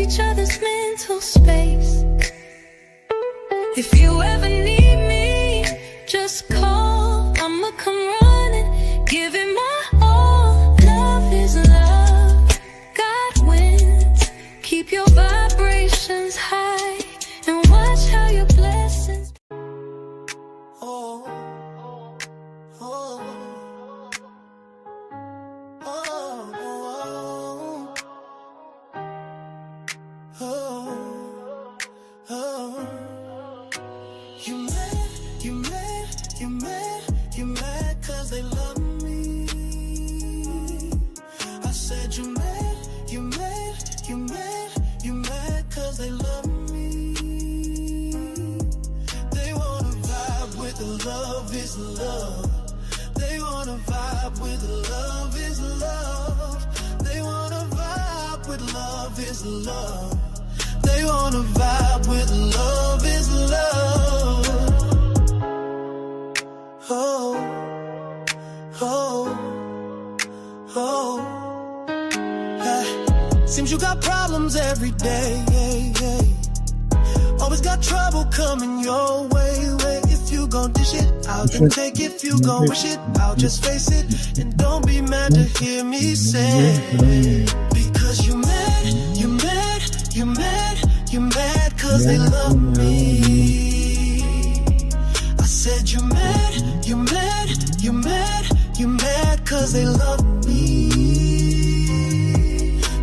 each other's mental space. If you ever need me, just call. I'ma come running, give it my all. Love is love, God wins. Keep your vibrations high and watch how your blessings. You mad cause they love me. I said you mad cause they love me. They wanna vibe with the love is love. They wanna vibe with the love is love. They wanna vibe with love is love. They wanna vibe with love is love. Oh, hey. Seems you got problems every day, always got trouble coming your way. If you gon' dish it out, then take it. If you gon' wish it out, just face it. And don't be mad to hear me say, because you mad cause they love me. I said you mad cause they love me.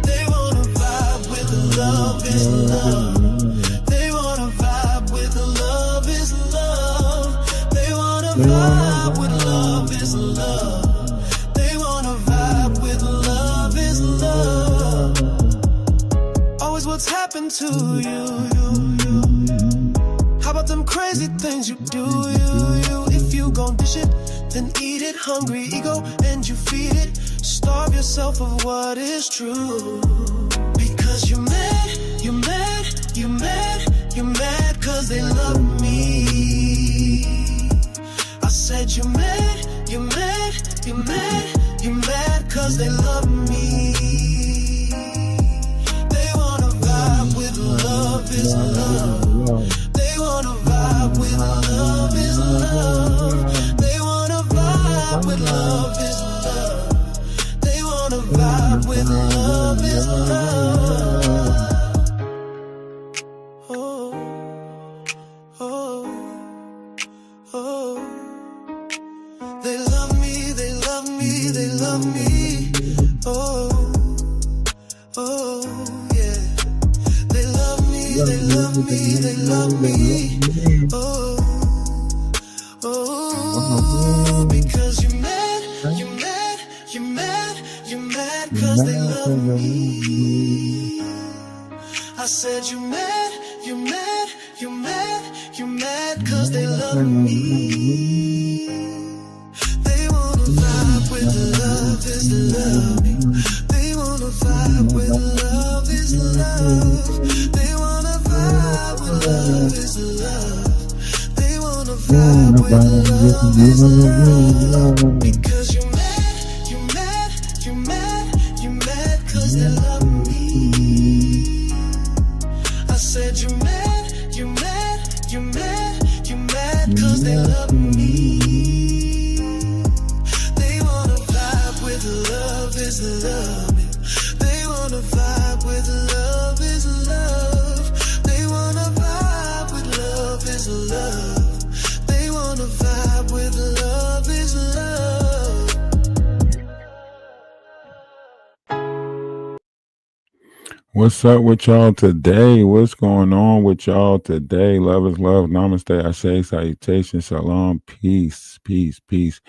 They wanna vibe with the love is love. They wanna vibe with the love is love. They wanna vibe with love is love. They wanna vibe with love is love. Always what's happened to you. How about them crazy things you do, you? If you gon' dish it, then eat it. Hungry ego and you feed it. Starve yourself of what is true. Because you mad cause they love me. I said you mad cause they love me. They wanna vibe with love is love. They wanna vibe with love is love. They wanna vibe with love is love. They wanna vibe with love is love. They love me, they love me, they love me. Yeah. They love me, they love me, they love me. Because you mad cause they love me. I said you mad cause they love me. They wanna vibe with love is love. They wanna vibe with love is love. They wanna vibe with love is love. They wanna vibe with love is love. Because you mad cause they love me. I said you mad cause they love me. They wanna vibe with love is love. They wanna vibe with love is love. They wanna vibe with love is love. They wanna vibe with love is love. What's up with y'all today? What's going on with y'all today? Love is love. Namaste. Ashe. Salutation. Shalom. Peace. Peace. Peace.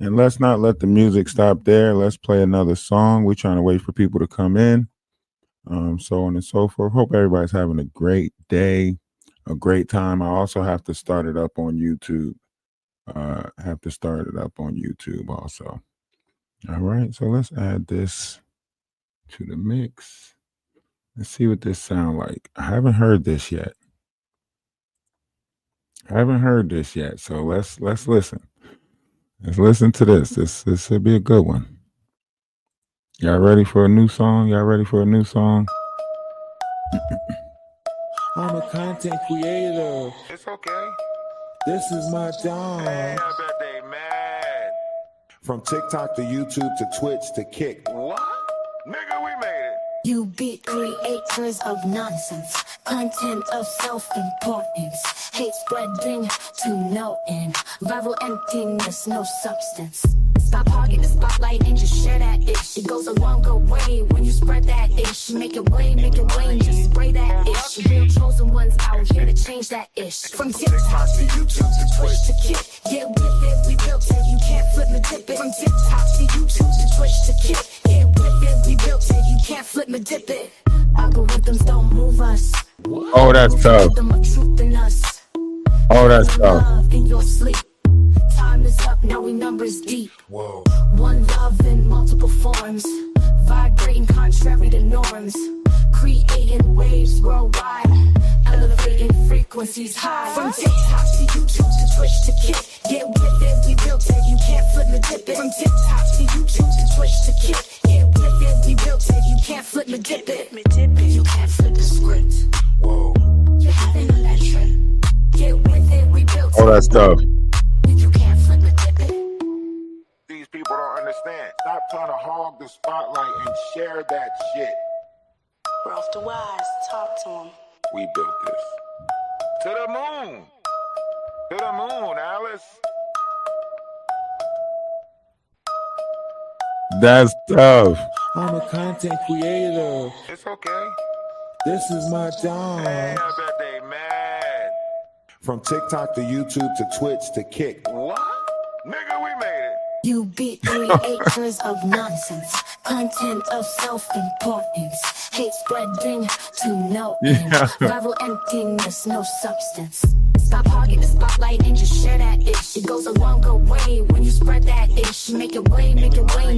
And let's not let the music stop there. Let's play another song. We're trying to wait for people to come in. So on and so forth. Hope everybody's having a great day, a great time. I also have to start it up on YouTube. Also. All right. So let's add this to the mix. Let's see what this sound like. I haven't heard this yet. So let's listen. Let's listen to this. This should be a good one. Y'all ready for a new song? I'm a content creator. It's okay. This is my job. Hey, I bet they mad. From TikTok to YouTube to Twitch to Kick. What? Nigga, we made it. You be creators of nonsense, content of self-importance, hate spreading to no end, viral emptiness, no substance. Stop hogging the spotlight and just share that ish. It goes a longer way when you spread that ish. Make it rain, just spray that ish. Real chosen ones out here to change that ish. From TikTok to YouTube to Twitch to Kick, get with it, we built it, you can't flip me dip it. From TikTok to YouTube to Twitch to Kick, get with it, we built it, you can't flip me dip it. Algorithms don't move us. Oh, that's tough. Oh, that's tough. In your sleep. Time is up, now we numbers deep. Whoa. One love in multiple forms, vibrating contrary to norms, creating waves worldwide, elevating frequencies high. From TikTok to YouTube to Twitch to Kick, get with it, we built it, you can't flip me dip it. From TikTok to YouTube to Twitch to Kick, get with it, we built it, you can't flip me dip it. You can't flip the script. Whoa. You haven't on that trend. Get with it, we built it. Oh, that's tough. You can't flip me dip it. These people don't understand. Stop trying to hog the spotlight and share that shit. Ralph the Wise, talk to him. We built this. To the moon. To the moon, Alice. That's tough. I'm a content creator. It's okay. This is my job. Hey, I bet they mad. From TikTok to YouTube to Twitch to Kick. What? Nigga, we made it. You be creators of nonsense, content of self-importance, hate spreading to no end, viral emptiness, no substance. Stop hogging the spotlight and just share that ish. It goes a longer way when you spread that ish. Make it rain,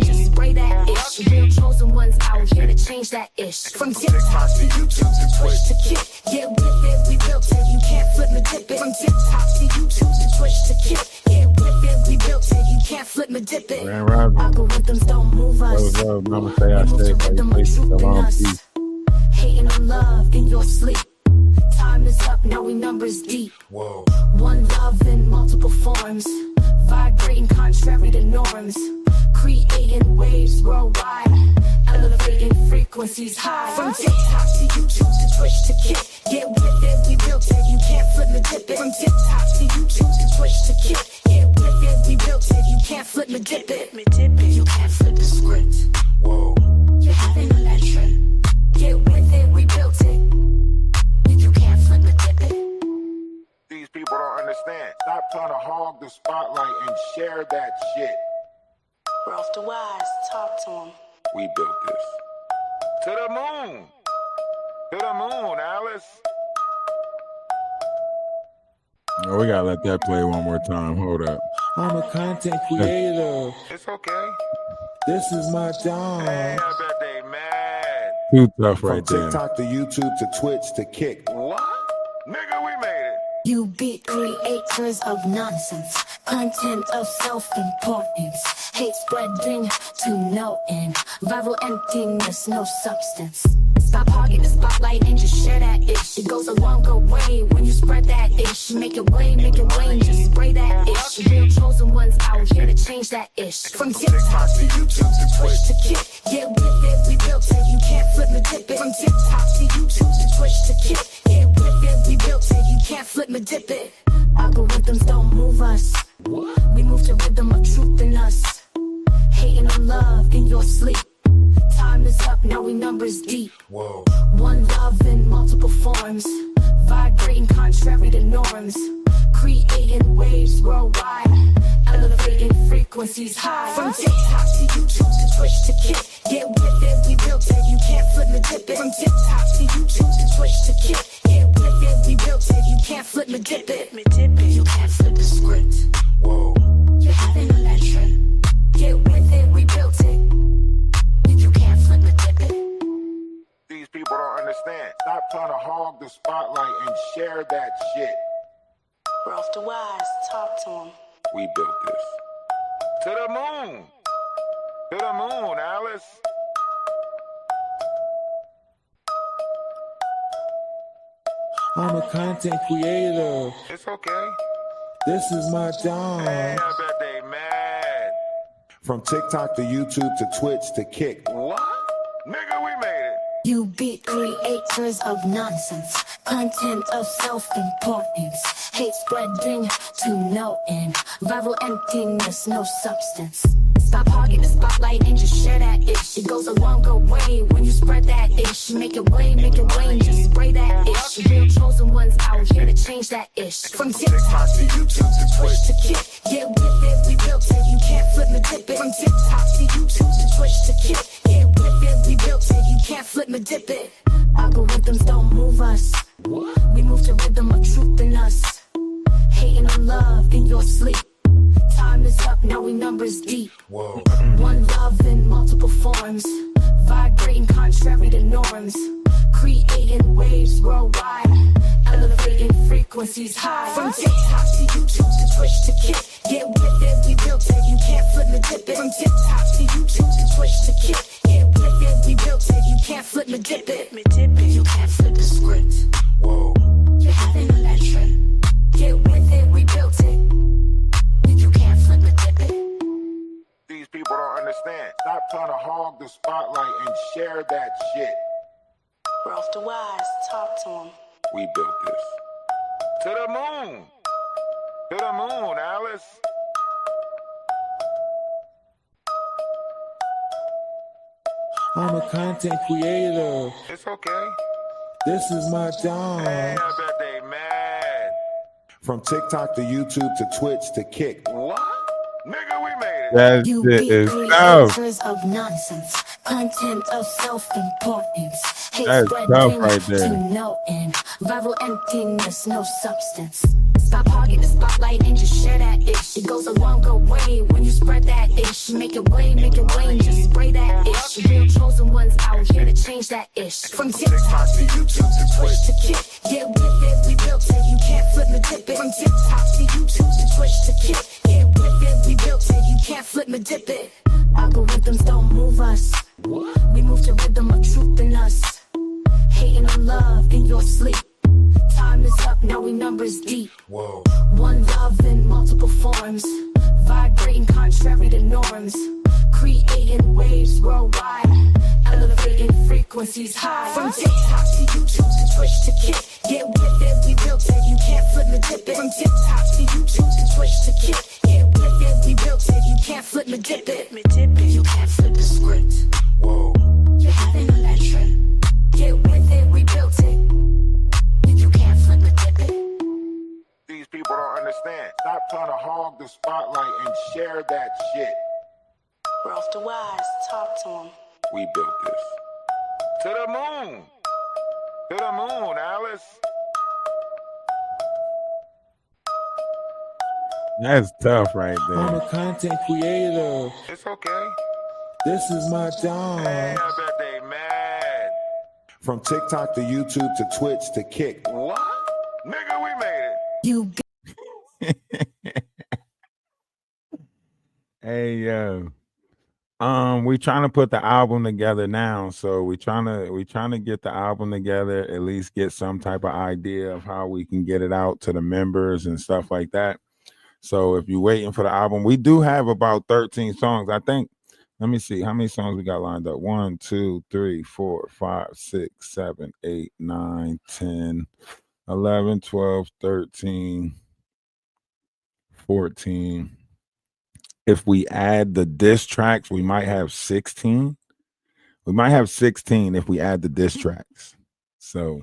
just spray that ish. Real chosen ones out here to change that ish. From TikTok to YouTube to Twitch to Kick, get with it, we built it, you can't flip me dip it. From TikTok to YouTube to Twitch to Kick, get with it, we built it, you can't flip me dip it. Grand Rising. Algorithms don't move us. Namaste, I say, salam, peace. Hating on love in your sleep. Time is up, now we numbers deep. Whoa. One love in multiple forms, vibrating contrary to norms, creating waves worldwide, elevating frequencies high. From TikTok to YouTube to Twitch to Kick, get with it, we built it, you can't flip me dip it. From TikTok to YouTube to Twitch to Kick, get with it, we built it, you can't flip me dip it. You can't flip the script. Whoa. You haven't on that trend. Get with it, we built it. You can't flip me dip it. These people don't understand. Stop trying to hog the spotlight and share that shit. Ralph the Wise, talk to him. We built this. To the moon. To the moon, Alice. Oh, we gotta let that play one more time. Hold up. I'm a content creator. It's okay. This is my job. Hey, I bet they mad. Too tough From right there. TikTok to YouTube to Twitch to Kick. What? Nigga, we made it. You be creators of nonsense, content of self-importance, hate spreading to no end, viral emptiness, no substance. Stop hogging the spotlight and just share that ish. It goes a longer way when you spread that ish. Make it rain, just spray that ish. Real chosen ones out here to change that ish. From TikTok to YouTube to Twitch to Kick, get with it, we built it, you can't flip me dip it. From TikTok to YouTube to Twitch to Kick, get with it, we built it, you can't flip me dip it. Algorithms don't move us. We move to rhythm of truth in us. Hating on love in your sleep. Time is up, now we numbers deep. Whoa. One love in multiple forms, vibrating contrary to norms, creating waves worldwide, elevating frequencies high. From TikTok to YouTube to Twitch to Kick, get with it, we built it, you can't flip me dip it. From TikTok to YouTube to Twitch to Kick, get with it, we built it, you can't flip me dip it. You can't flip the script. Whoa. You haven't on that trend. Get with it, we built it. You can't flip me dip it. These people don't understand. Stop trying to hog the spotlight and share that shit. Ralph the Wise, talk to him. We built this. To the moon. To the moon, Alice. I'm a content creator. It's okay. This is my job. Hey, I bet they mad. From TikTok to YouTube to Twitch to Kick. What? Nigga, we made it. You be creators of nonsense, content of self-importance, hate spreading to no end, viral emptiness, no substance. Stop hogging the spotlight and just share that ish. It goes a longer way when you spread that ish. Make it rain, just spray that ish. Real chosen ones out here to change that ish. From TikTok to YouTube to Twitch to Kick, get with it, we built it, you can't flip me dip it. From TikTok to YouTube to Twitch to Kick, get with it, we built it, you can't flip me dip it. Algorithms don't move us, we move to rhythm of truth in us. Hating on love in your sleep. Time is up, now we numbers deep. Whoa. One love in multiple forms, vibrating contrary to norms, creating waves worldwide, elevating frequencies high. From TikTok to YouTube to Twitch to Kick, get with it, we built it, you can't flip me dip it. From TikTok to YouTube to Twitch to Kick, get with it, we built it, you can't flip me dip it. You can't flip the script. Whoa. You're having a lecture. Get with it, we built it. You can't flip me dip it. These people don't understand. Stop trying to hog the spotlight and share that shit. Ralph the Wise, talk to him. We built this. To the moon. To the moon, Alice. I'm a content creator. It's okay. This is my job. Hey, I bet they mad. From TikTok to YouTube to Twitch to Kick. What? Nigga, we made it. That You shit be is tough. creators of nonsense, content of self-importance, hate That's spreading tough right to there. no end, viral emptiness, no substance. Stop hogging the spotlight and just share that ish. It goes a longer way when you spread that ish. Make it rain, just spray that ish. Real chosen ones out here to change that ish. From TikTok to YouTube to Twitch to Kick, get with it, we built it, you can't flip me dip it. From TikTok to YouTube to Twitch to Kick, get with it, we built it, you can't flip me dip it. Algorithms don't move us, we move to rhythm of truth in us. Hating on love in your sleep. Time is up, now we numbers deep. Whoa. One love in multiple forms, vibrating contrary to norms, creating waves worldwide, elevating frequencies high. From TikTok to YouTube to Twitch to Kick, get with it, we built it, you can't flip me dip it. From TikTok to YouTube to Twitch to Kick, get with it, we built it, you can't flip me dip it. You can't flip the script. Whoa. You're having a lecture. Get with it, we built it. You can't flip me dip it. These people don't understand. Stop trying to hog the spotlight and share that shit. Ralph the Wise, talk to him. We built this. To the moon. To the moon, Alice. That's tough right I'm there. a content creator. It's okay. This is my Hey, job. I bet they mad. From TikTok to YouTube to Twitch to Kick. What? Nigga, we made it. You Hey yo. We trying to put the album together now. So we trying to get the album together, at least get some type of idea of how we can get it out to the members and stuff like that. So if you're waiting for the album, we do have about 13 songs. I think, let me see how many songs we got lined up. 1, 2, 3, 4, 5, 6, 7, 8, 9, 10, 11, 12, 13, 14. If we add the diss tracks, we might have 16. We might have 16 if we add the diss tracks. So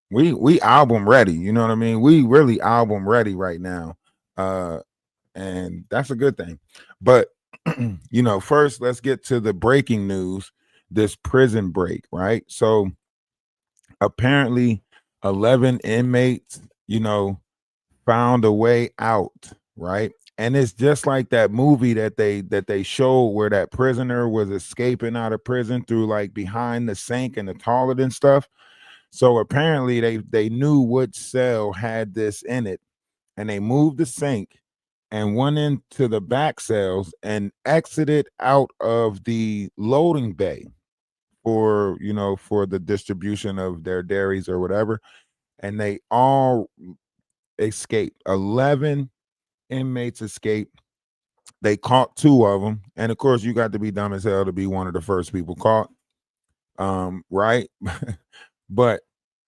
we album ready, you know what I mean? We really album ready right now. And that's a good thing. But first let's get to the breaking news, this prison break, right? So apparently 11 inmates, found a way out, right? And it's just like that movie that they showed where that prisoner was escaping out of prison through like behind the sink and the toilet and stuff. So apparently they knew which cell had this in it, and they moved the sink and went into the back cells and exited out of the loading bay for the distribution of their dairies or whatever. and they all escaped. 11 inmates escaped. They caught 2 of them, and of course, you got to be dumb as hell to be one of the first people caught, right? But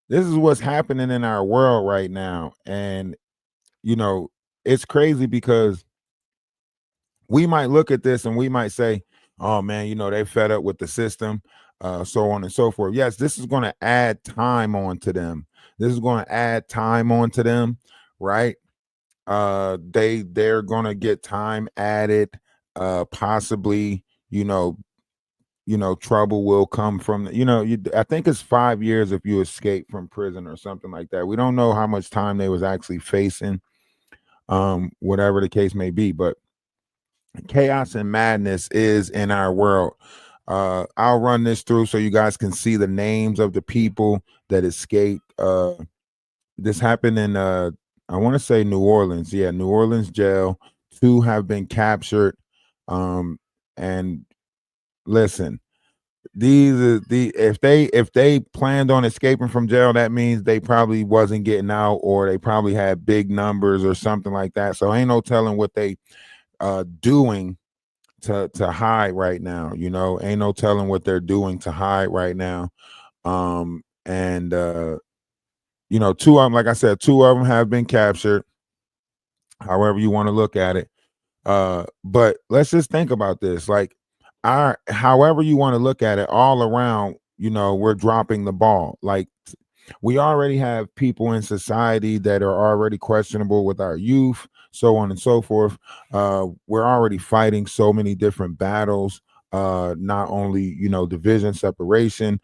this is what's happening in our world right now, and you know, it's crazy because we might look at this and we might say, "Oh man, they fed up with the system," so on and so forth. Yes, this is going to add time onto them. This is going to add time onto them, right? They're gonna get time added. Possibly, trouble will come from I think it's 5 years if you escape from prison or something like that. We don't know how much time they was actually facing, whatever the case may be, but chaos and madness is in our world. I'll run this through so you guys can see the names of the people that escaped. This happened in I want to say New Orleans. Yeah, New Orleans jail. 2 have been captured. And listen, these are if they planned on escaping from jail, that means they probably wasn't getting out, or they probably had big numbers or something like that. So ain't no telling what they doing to hide right now. Ain't no telling what they're doing to hide right now. And 2 of them, like I said, 2 of them have been captured, however you want to look at it. But let's just think about this. Like, however you want to look at it, all around, we're dropping the ball. Like, we already have people in society that are already questionable with our youth, so on and so forth. We're already fighting so many different battles, not only division, separation,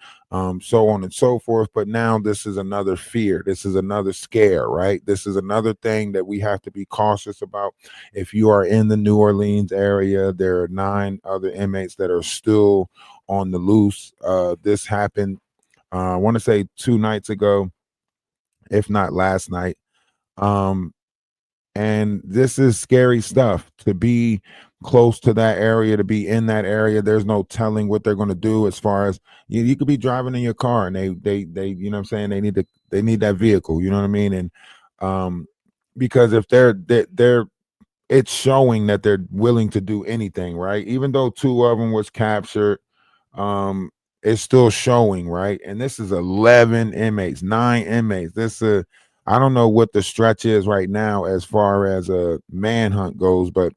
so on and so forth, but now this is another fear, this is another scare, right? This is another thing that we have to be cautious about. If you are in the New Orleans area, there are 9 other inmates that are still on the loose. This happened, I want to say 2 nights ago, if not last night. And this is scary stuff, to be close to that area, to be in that area. There's no telling what they're going to do. As far as you could be driving in your car and they what I'm saying, they need that vehicle, you know what I mean? And because if they're it's showing that they're willing to do anything, right? Even though 2 of them was captured, um it's still showing, right? And this is 11 inmates, 9 inmates. I don't know what the stretch is right now as far as a manhunt goes, but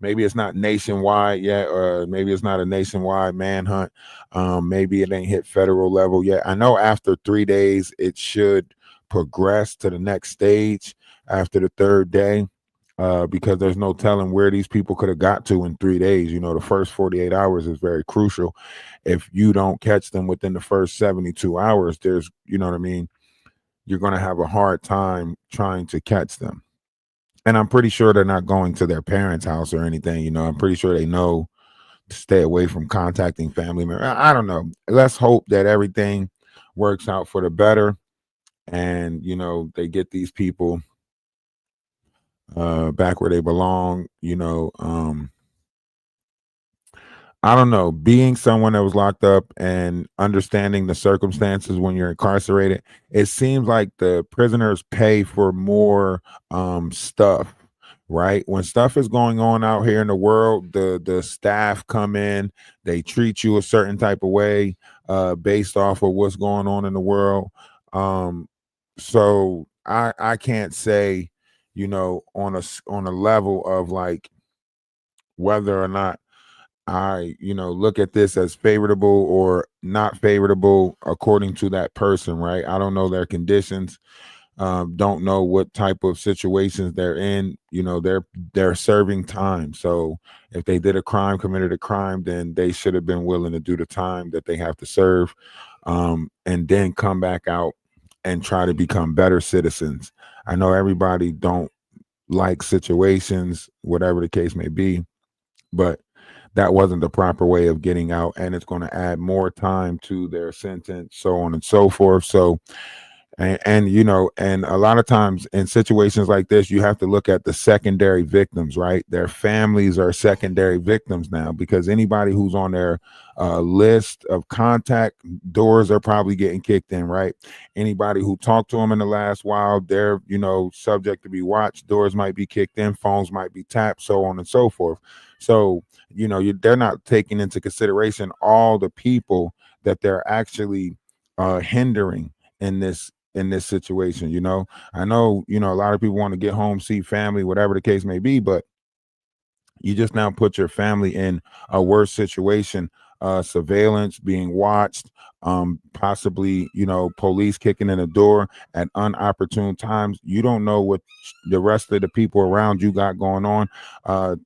maybe it's not nationwide yet, or maybe it's not a nationwide manhunt. Maybe it ain't hit federal level yet. I know after 3 days it should progress to the next stage after the 3rd day, because there's no telling where these people could have got to in 3 days. The first 48 hours is very crucial. If you don't catch them within the first 72 hours, there's, what I mean, you're going to have a hard time trying to catch them. And I'm pretty sure they're not going to their parents' house or anything. I'm pretty sure they know to stay away from contacting family members. I don't know. Let's hope that everything works out for the better, and they get these people back where they belong. I don't know, being someone that was locked up and understanding the circumstances when you're incarcerated, it seems like the prisoners pay for more stuff, right? When stuff is going on out here in the world, the staff come in, they treat you a certain type of way based off of what's going on in the world. So I can't say, on a level of like whether or not I, look at this as favorable or not favorable according to that person, right? I don't know their conditions, don't know what type of situations they're in. They're serving time. So if they did a crime, committed a crime, then they should have been willing to do the time that they have to serve, and then come back out and try to become better citizens. I know everybody don't like situations, whatever the case may be, but that wasn't the proper way of getting out, and it's going to add more time to their sentence, so on and so forth. So And you know, and a lot of times in situations like this, you have to look at the secondary victims, right? Their families are secondary victims now, because anybody who's on their list of contact, doors are probably getting kicked in, right? Anybody who talked to them in the last while, they're, you know, subject to be watched. Doors might be kicked in, phones might be tapped, so on and so forth. So you know, they're not taking into consideration all the people that they're actually hindering in this situation. You know, I know, you know, a lot of people want to get home, see family, whatever the case may be, but you just now put your family in a worse situation. Surveillance, being watched, possibly, you know, police kicking in the door at unopportune times. You don't know what the rest of the people around you got going on.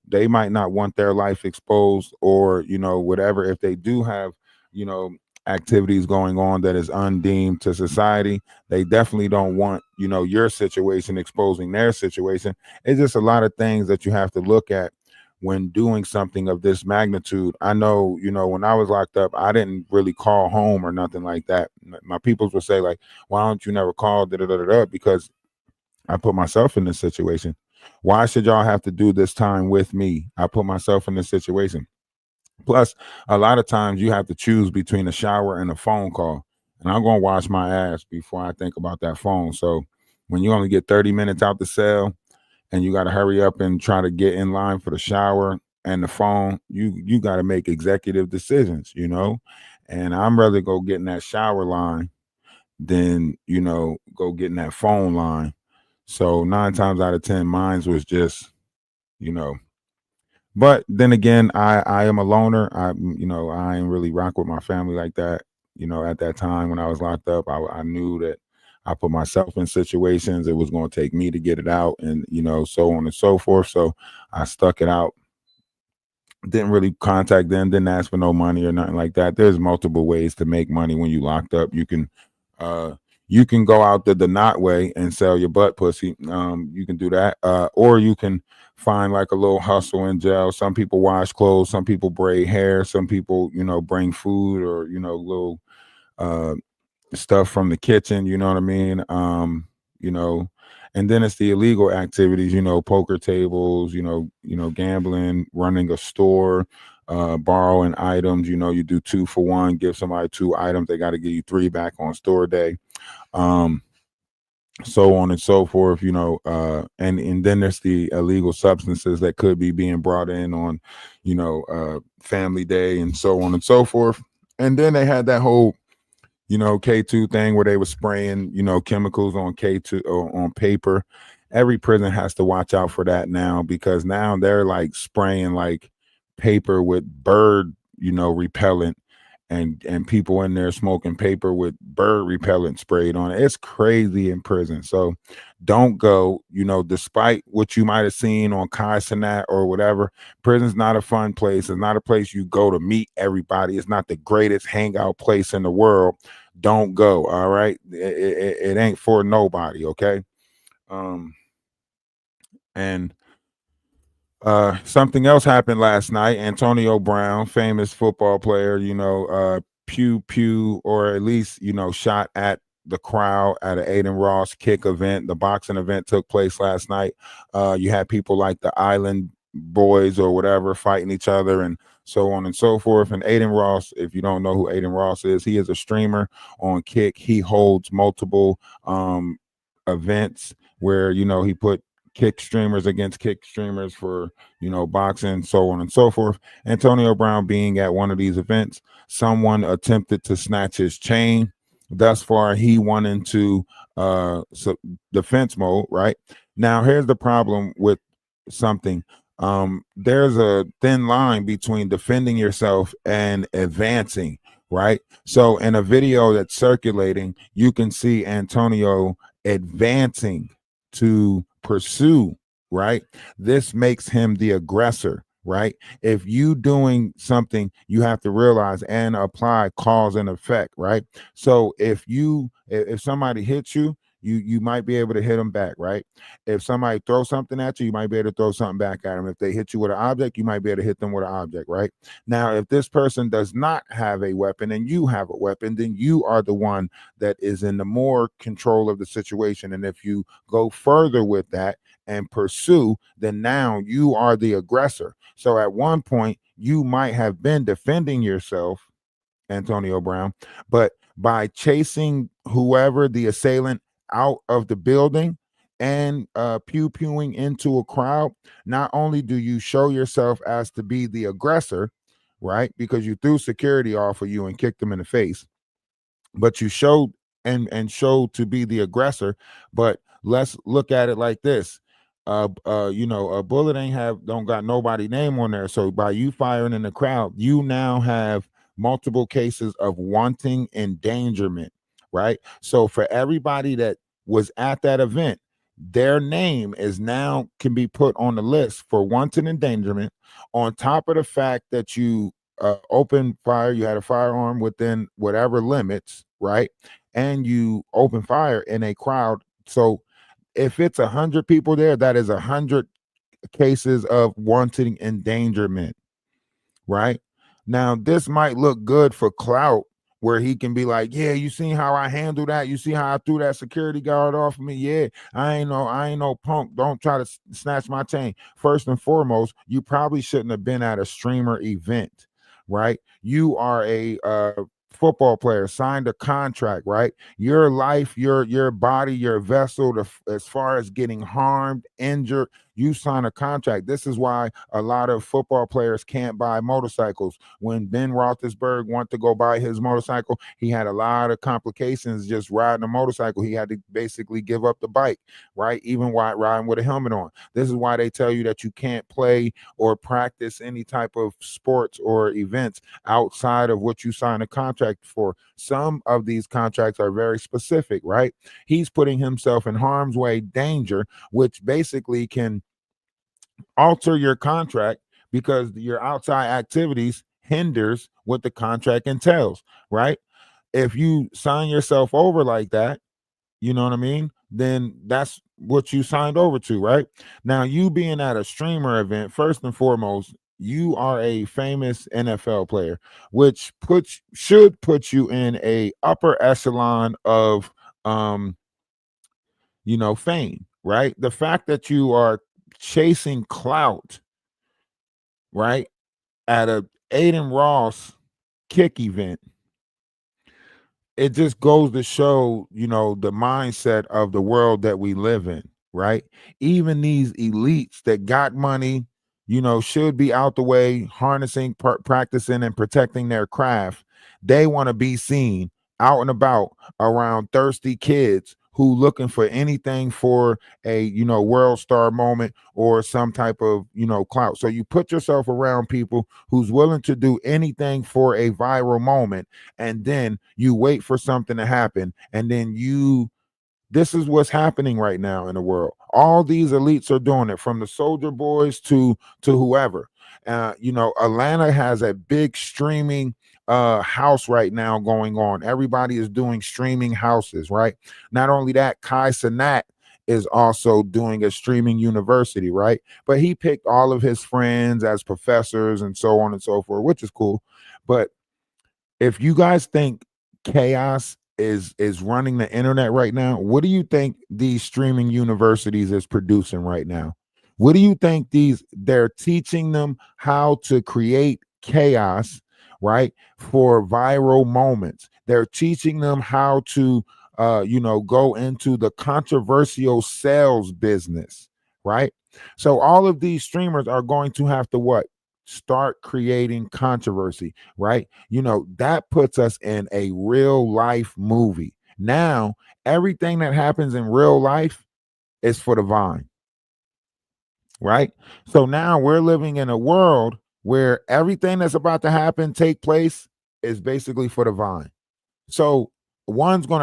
They might not want their life exposed, or, you know, whatever. If they do have, you know, activities going on that is undeemed to society, they definitely don't want, you know, your situation exposing their situation. It's just a lot of things that you have to look at when doing something of this magnitude. I know, you know, when I was locked up, I didn't really call home or nothing like that. My peoples would say, like, why don't you never call? Da, da, da, da, da, because I put myself in this situation. Why should y'all have to do this time with me? I put myself in this situation. Plus, a lot of times you have to choose between a shower and a phone call. And I'm going to wash my ass before I think about that phone. So when you only get 30 minutes out the cell, and you got to hurry up and try to get in line for the shower and the phone, you got to make executive decisions, you know. And I'm rather go get in that shower line than, you know, go get in that phone line. So 9 times out of 10, mines was just, you know. But then again, I am a loner. You know, I ain't really rock with my family like that. You know, at that time when I was locked up, I knew that I put myself in situations. It was going to take me to get it out, and, you know, so on and so forth. So I stuck it out. Didn't really contact them. Didn't ask for no money or nothing like that. There's multiple ways to make money when you locked up. Uh, you can go out the not way and sell your butt pussy. You can do that, or you can find like a little hustle in jail. Some people wash clothes. Some people braid hair. Some people, you know, bring food, or, you know, little uh stuff from the kitchen, you know what I mean? You know, and then it's the illegal activities, you know, poker tables, you know, gambling, running a store, borrowing items, you know, you do 2 for 1, give somebody 2 items, they got to give you 3 back on store day. Um, so on and so forth, you know, and then there's the illegal substances that could be being brought in on, you know, family day, and so on and so forth. And then they had that whole, you know, K2 thing where they were spraying, you know, chemicals on K2 or on paper. Every prison has to watch out for that now, because now they're like spraying like paper with bird, you know, repellent, and people in there smoking paper with bird repellent sprayed on it. It's crazy in prison. So don't go, you know, despite what you might have seen on Kai Cenat or whatever. Prison's not a fun place. It's not a place you go to meet everybody. It's not the greatest hangout place in the world. Don't go. All right. It ain't for nobody. Okay. Um, and Something else happened last night. Antonio Brown, famous football player, you know, pew pew, or at least, you know, shot at the crowd at an Aidan Ross kick event. The boxing event took place last night. You had people like the Island Boys or whatever fighting each other, and so on and so forth. And Aidan Ross, if you don't know who Aidan Ross is, he is a streamer on Kick. He holds multiple events where, you know, he put kick streamers against kick streamers for, you know, boxing, so on and so forth. Antonio Brown being at one of these events, someone attempted to snatch his chain. Thus far, he went into defense mode. Right now, here's the problem with something. There's a thin line between defending yourself and advancing. Right. So in a video that's circulating, you can see Antonio advancing to pursue, right? This makes him the aggressor, right? If you doing something, you have to realize and apply cause and effect, right? So if somebody hits you, you might be able to hit them back, right? If somebody throws something at you, you might be able to throw something back at them. If they hit you with an object, you might be able to hit them with an object, right? Now, if this person does not have a weapon and you have a weapon, then you are the one that is in the more control of the situation. And if you go further with that and pursue, then now you are the aggressor. So at one point, you might have been defending yourself, Antonio Brown, but by chasing whoever the assailant out of the building and pew-pewing into a crowd, not only do you show yourself as to be the aggressor, right? Because you threw security off of you and kicked them in the face, but you showed and showed to be the aggressor. But let's look at it like this. A bullet don't got nobody name on there. So by you firing in the crowd, you now have multiple cases of wanting endangerment, right? So for everybody that was at that event, their name is now can be put on the list for wanton endangerment, on top of the fact that you open fire, you had a firearm within whatever limits, right? And you open fire in a crowd. So if it's 100 people there, that is 100 cases of wanton endangerment, right? Now, this might look good for clout, where he can be like, yeah, you seen how I handle that? You see how I threw that security guard off of me? Yeah, I ain't no punk. Don't try to snatch my chain. First and foremost, you probably shouldn't have been at a streamer event, right? You are a football player, signed a contract, right? Your life, your body, your vessel, as far as getting harmed, injured, you sign a contract. This is why a lot of football players can't buy motorcycles. When Ben Roethlisberger wanted to go buy his motorcycle, he had a lot of complications just riding a motorcycle. He had to basically give up the bike, right? Even while riding with a helmet on. This is why they tell you that you can't play or practice any type of sports or events outside of what you sign a contract for. Some of these contracts are very specific, right? He's putting himself in harm's way, danger, which basically can alter your contract because your outside activities hinders what the contract entails, right? If you sign yourself over like that, you know what I mean? Then that's what you signed over to, right? Now, you being at a streamer event, first and foremost, you are a famous NFL player, which should put you in a upper echelon of fame, right? The fact that you are chasing clout, right, at a Aiden Ross kick event, it just goes to show, the mindset of the world that we live in, right? Even these elites that got money, should be out the way, harnessing, practicing, and protecting their craft. They want to be seen out and about around thirsty kids who looking for anything for a world star moment or some type of clout. So you put yourself around people who's willing to do anything for a viral moment, and then you wait for something to happen, and then this is what's happening right now in the world. All these elites are doing it, from the soldier boys to whoever. Atlanta has a big streaming house right now going on. Everybody is doing streaming houses, right? Not only that, Kai Cenat is also doing a streaming university, right? But he picked all of his friends as professors and so on and so forth, which is cool. But if you guys think chaos is running the internet right now, what do you think these streaming universities is producing right now? What do you think they're teaching them how to create chaos, right, for viral moments? They're teaching them how to go into the controversial sales business, right? So all of these streamers are going to have to what? Start creating controversy, right? That puts us in a real life movie. Now, everything that happens in real life is for the vine, right? So now we're living in a world where everything that's about to happen, take place, is basically for the vine. So you're going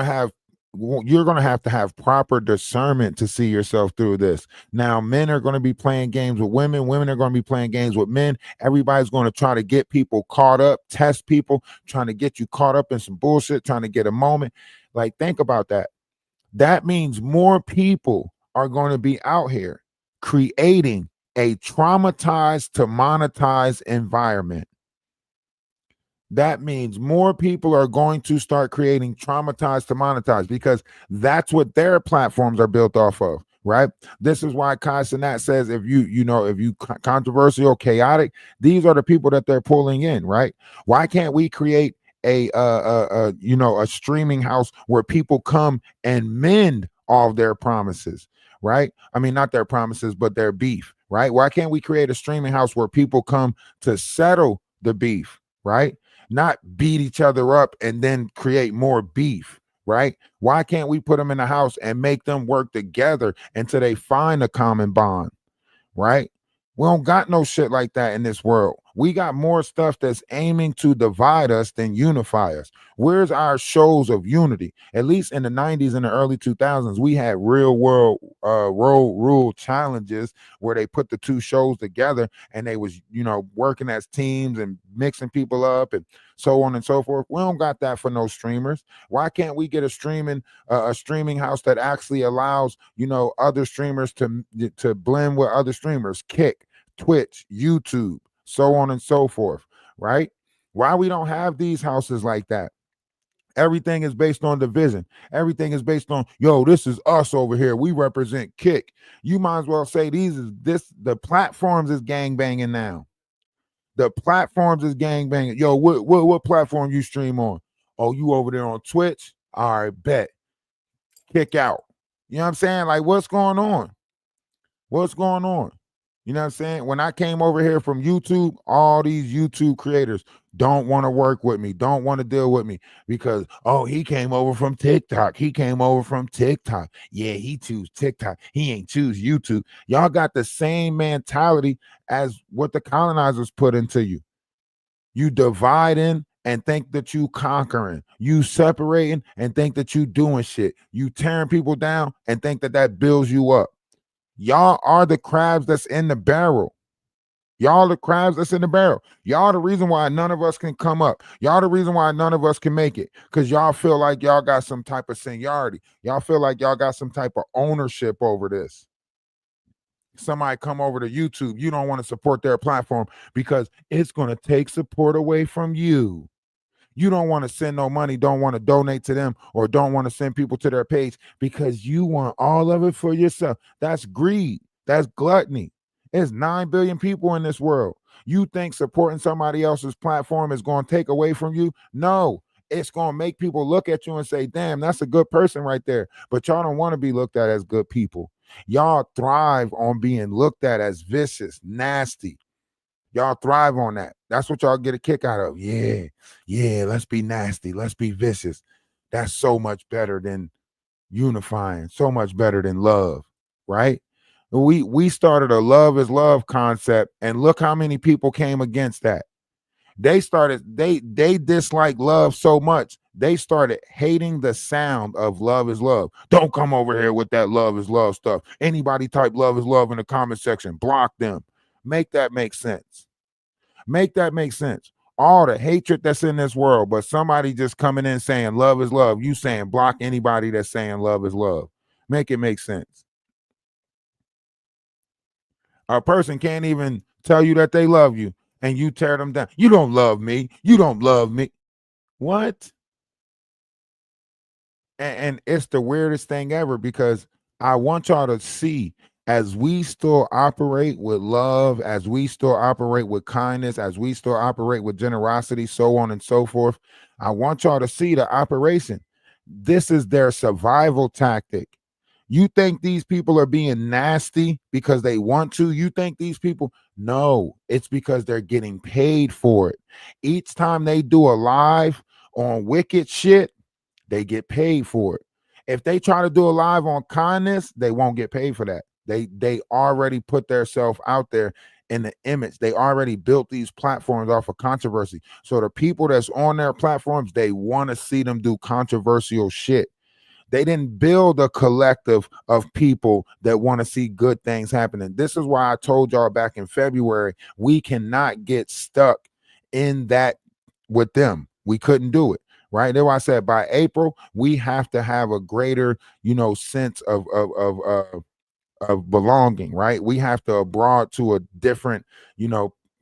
to have proper discernment to see yourself through this. Now, men are going to be playing games with women. Women are going to be playing games with men. Everybody's going to try to get people caught up, test people, trying to get you caught up in some bullshit, trying to get a moment. Like, think about that. That means more people are going to be out here creating a traumatized to monetized environment. That means more people are going to start creating traumatized to monetize, because that's what their platforms are built off of, right? This is why Kai Cenat says if you controversial, chaotic, these are the people that they're pulling in, right? Why can't we create a streaming house where people come and mend all of their promises, right? I mean, not their promises, but their beef, right? Why can't we create a streaming house where people come to settle the beef, right? Not beat each other up and then create more beef, right? Why can't we put them in the house and make them work together until they find a common bond, right? We don't got no shit like that in this world. We got more stuff that's aiming to divide us than unify us. Where's our shows of unity? At least in the 90s and the early 2000s, we had real world road rule challenges where they put the two shows together and they was, working as teams and mixing people up and so on and so forth. We don't got that for no streamers. Why can't we get a streaming house that actually allows, other streamers to blend with other streamers, Kick, Twitch, YouTube, so on and so forth, right? Why we don't have these houses like that? Everything is based on division. Everything is based on, yo, this is us over here. We represent Kick. You might as well say the platforms is gang banging now. The platforms is gang banging. Yo, what platform you stream on? Oh, you over there on Twitch? All right, bet. Kick out. You know what I'm saying? Like, what's going on? What's going on? You know what I'm saying? When I came over here from YouTube, all these YouTube creators don't want to work with me, don't want to deal with me because, oh, he came over from TikTok. He came over from TikTok. Yeah, he choose TikTok. He ain't choose YouTube. Y'all got the same mentality as what the colonizers put into you. You dividing and think that you conquering. You separating and think that you doing shit. You tearing people down and think that builds you up. Y'all are the crabs that's in the barrel. Y'all the crabs that's in the barrel. Y'all the reason why none of us can come up. Y'all the reason why none of us can make it. Because y'all feel like y'all got some type of seniority. Y'all feel like y'all got some type of ownership over this. Somebody come over to YouTube, you don't want to support their platform because it's going to take support away from you. You don't want to send no money, don't want to donate to them, or don't want to send people to their page because you want all of it for yourself. That's greed. That's gluttony. There's 9 billion people in this world. You think supporting somebody else's platform is going to take away from you? No, it's going to make people look at you and say, damn, that's a good person right there. But y'all don't want to be looked at as good people. Y'all thrive on being looked at as vicious, nasty. Y'all thrive on that. That's what y'all get a kick out of. Yeah, let's be nasty. Let's be vicious. That's so much better than unifying, so much better than love, right? We started a love is love concept, and look how many people came against that. They dislike love so much, they started hating the sound of love is love. Don't come over here with that love is love stuff. Anybody type love is love in the comment section, block them. Make that make sense. Make that make sense. All the hatred that's in this world, but somebody just coming in saying love is love, you saying block anybody that's saying love is love. Make it make sense. A person can't even tell you that they love you and you tear them down. You don't love me. You don't love me. What? And it's the weirdest thing ever because I want y'all to see, as we still operate with love, as we still operate with kindness, as we still operate with generosity, so on and so forth, I want y'all to see the operation. This is their survival tactic. You think these people are being nasty because they want to? You think these people? No, it's because they're getting paid for it. Each time they do a live on wicked shit, they get paid for it. If they try to do a live on kindness, they won't get paid for that. They already put themselves out there in the image. They already built these platforms off of controversy. So the people that's on their platforms, they want to see them do controversial shit. They didn't build a collective of people that want to see good things happening. This is why I told y'all back in February, we cannot get stuck in that with them. We couldn't do it. right? That's why I said by April, we have to have a greater, sense of belonging, right? We have to abroad to a different,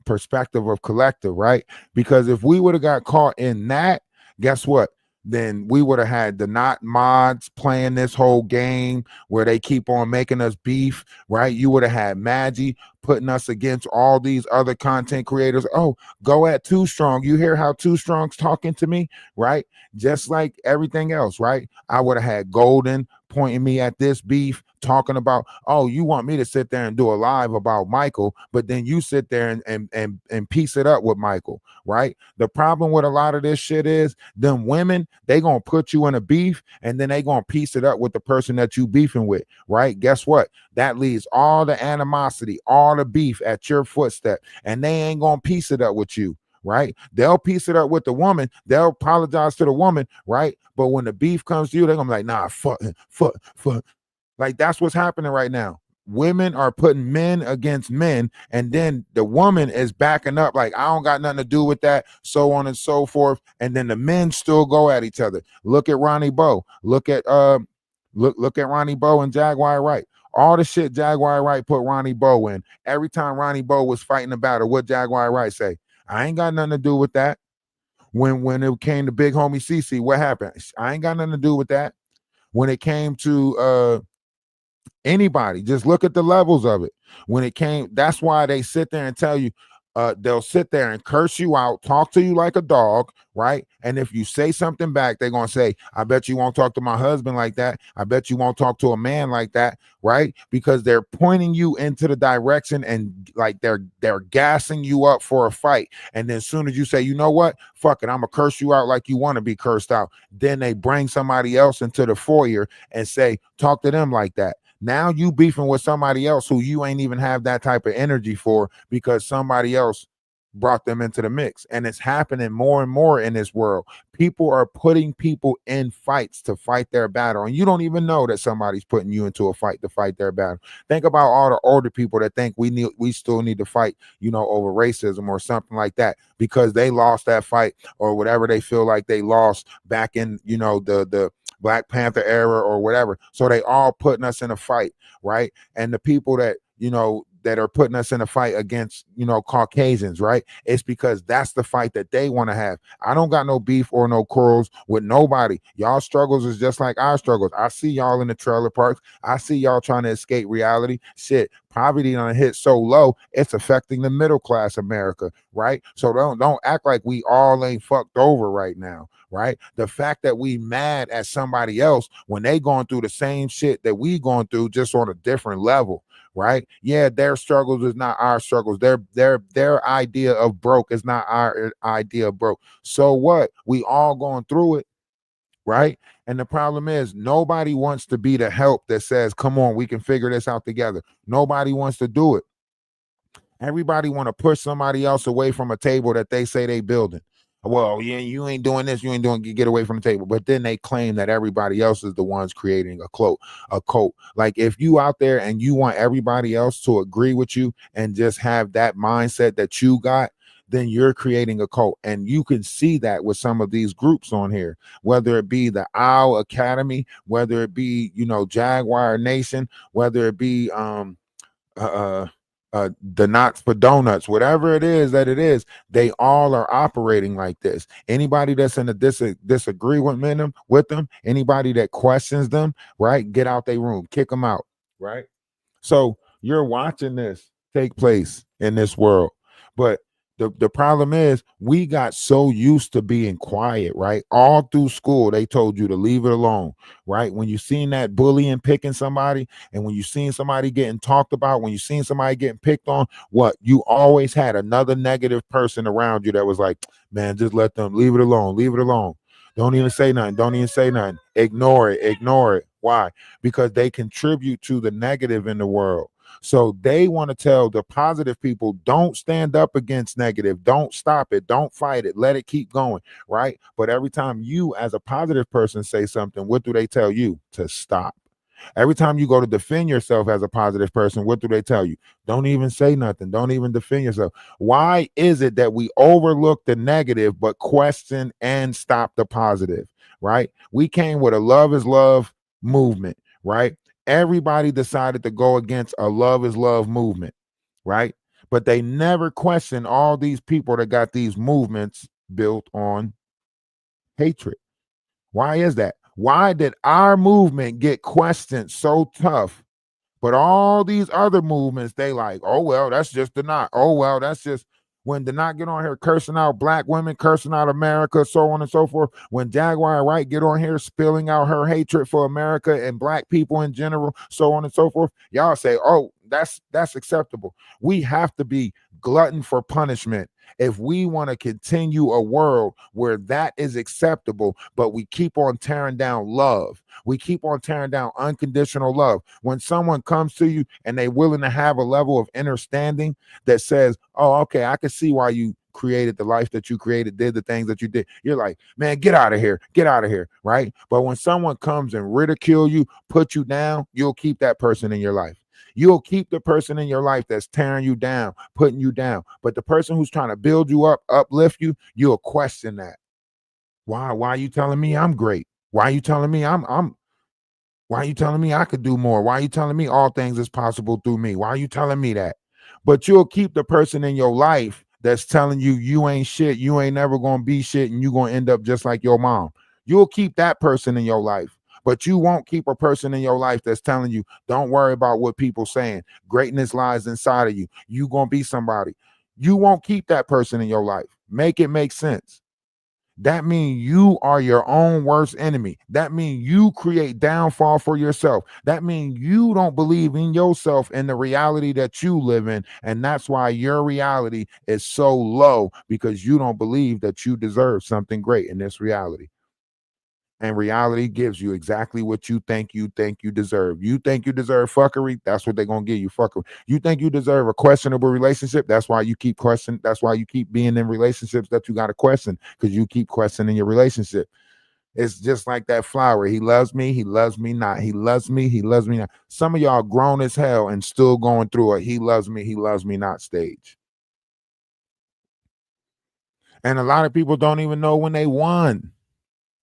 perspective of collective, right? Because if we would have got caught in that, guess what? Then we would have had the not mods playing this whole game where they keep on making us beef, right? You would have had Maggie putting us against all these other content creators. Oh, go at Too Strong. You hear how Too Strong's talking to me, right? Just like everything else, right? I would have had Golden pointing me at this beef, talking about, oh, you want me to sit there and do a live about Michael, but then you sit there and piece it up with Michael, right? The problem with a lot of this shit is them women, they gonna put you in a beef and then they gonna piece it up with the person that you beefing with, right? Guess what? That leaves all the animosity, all the beef at your footstep, and they ain't gonna piece it up with you, right? They'll piece it up with the woman. They'll apologize to the woman, right? But when the beef comes to you, they're gonna be like, nah, fuck. Like that's what's happening right now. Women are putting men against men, and then the woman is backing up, like, I don't got nothing to do with that, so on and so forth. And then the men still go at each other. Look at Ronnie Bo. Look at Ronnie Bo and Jaguar Wright. All the shit Jaguar Wright put Ronnie Bo in. Every time Ronnie Bo was fighting a battle, what Jaguar Wright say? I ain't got nothing to do with that. When it came to Big Homie CC, what happened? I ain't got nothing to do with that. When it came to anybody, just look at the levels of it. When it came, that's why they sit there and tell you, they'll sit there and curse you out, talk to you like a dog, right? And if you say something back, they're gonna say, I bet you won't talk to my husband like that. I bet you won't talk to a man like that, right? Because they're pointing you into the direction and like they're gassing you up for a fight. And then as soon as you say, you know what, fuck it, I'm gonna curse you out like you want to be cursed out, then they bring somebody else into the foyer and say, talk to them like that. Now you beefing with somebody else who you ain't even have that type of energy for because somebody else brought them into the mix. And it's happening more and more in this world. People are putting people in fights to fight their battle. And you don't even know that somebody's putting you into a fight to fight their battle. Think about all the older people that think we still need to fight, over racism or something like that because they lost that fight or whatever they feel like they lost back in, the Black Panther era or whatever. So they all putting us in a fight, right? And the people that, that are putting us in a fight against, Caucasians, right? It's because that's the fight that they want to have. I don't got no beef or no quarrels with nobody. Y'all struggles is just like our struggles. I see y'all in the trailer parks. I see y'all trying to escape reality. Shit, poverty done hit so low, it's affecting the middle class America, right? So don't act like we all ain't fucked over right now, right? The fact that we mad at somebody else when they going through the same shit that we going through just on a different level, right? Yeah, their struggles is not our struggles. Their idea of broke is not our idea of broke. So what? We all going through it, right? And the problem is nobody wants to be the help that says, come on, we can figure this out together. Nobody wants to do it. Everybody want to push somebody else away from a table that they say they building. Well, yeah, you ain't doing this, you ain't doing, get away from the table. But then they claim that everybody else is the ones creating a cult. Like if you out there and you want everybody else to agree with you and just have that mindset that you got, then you're creating a cult. And you can see that with some of these groups on here, whether it be the Owl Academy, whether it be, Jaguar Nation, whether it be the Knots for Donuts, whatever it is that it is, they all are operating like this. Anybody that's in a disagree with them, anybody that questions them, right, get out their room, kick them out, right? So you're watching this take place in this world, but the problem is we got so used to being quiet, right? All through school, they told you to leave it alone, right? When you seen that bullying picking somebody, and when you seen somebody getting talked about, when you seen somebody getting picked on, what? You always had another negative person around you that was like, man, just let them, leave it alone, leave it alone. Don't even say nothing. Don't even say nothing. Ignore it. Ignore it. Why? Because they contribute to the negative in the world. So they want to tell the positive people, don't stand up against negative. Don't stop it. Don't fight it. Let it keep going, right? But every time you as a positive person say something, what do they tell you? To stop. Every time you go to defend yourself as a positive person, what do they tell you? Don't even say nothing. Don't even defend yourself. Why is it that we overlook the negative but question and stop the positive, right? We came with a love is love movement, right? Everybody decided to go against a love is love movement, right? But they never question all these people that got these movements built on hatred. Why is that? Why did our movement get questioned so tough? But all these other movements, they like, oh, well, that's just the not. Oh, well, that's just when the not get on here cursing out black women, cursing out America, so on and so forth. When Jaguar Wright get on here spilling out her hatred for America and black people in general, so on and so forth, y'all say, oh, that's acceptable. We have to be glutton for punishment if we want to continue a world where that is acceptable, but we keep on tearing down love. We keep on tearing down unconditional love. When someone comes to you and they're willing to have a level of understanding that says, oh, okay, I can see why you created the life that you created, did the things that you did. You're like, man, get out of here, right? But when someone comes and ridicule you, put you down, you'll keep that person in your life. You'll keep the person in your life that's tearing you down, putting you down. But the person who's trying to build you up, uplift you, you'll question that. Why are you telling me I'm great? Why are you telling me why are you telling me I could do more? Why are you telling me all things is possible through me? Why are you telling me that? But you'll keep the person in your life that's telling you you ain't shit, you ain't never gonna be shit, and you're gonna end up just like your mom. You'll keep that person in your life. But you won't keep a person in your life that's telling you, don't worry about what people saying. Greatness lies inside of you. You gonna be somebody. You won't keep that person in your life. Make it make sense. That means you are your own worst enemy. That means you create downfall for yourself. That means you don't believe in yourself and the reality that you live in. And that's why your reality is so low, because you don't believe that you deserve something great in this reality. And reality gives you exactly what you think you deserve. You think you deserve fuckery, that's what they're gonna give you, fuckery. You think you deserve a questionable relationship, that's why you keep questioning, that's why you keep being in relationships that you gotta question, because you keep questioning your relationship. It's just like that flower. He loves me not. He loves me not. Some of y'all grown as hell and still going through a he loves me not stage. And a lot of people don't even know when they won.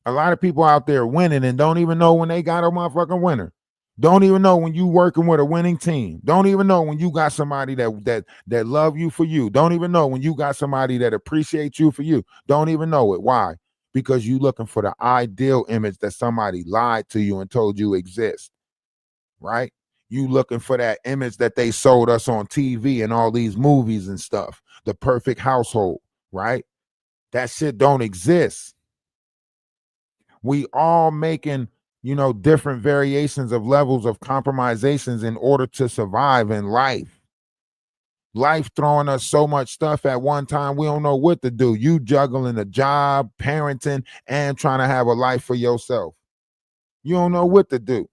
A lot of people out there winning and don't even know when they got a motherfucking winner. Don't even know when you working with a winning team. Don't even know when you got somebody that love you for you. Don't even know when you got somebody that appreciates you for you. Don't even know it. Why? Because you looking for the ideal image that somebody lied to you and told you exists, right? You looking for that image that they sold us on TV and all these movies and stuff. The perfect household, right? That shit don't exist. We all making, different variations of levels of compromisations in order to survive in life. Life throwing us so much stuff at one time, we don't know what to do. You juggling a job, parenting, and trying to have a life for yourself. You don't know what to do.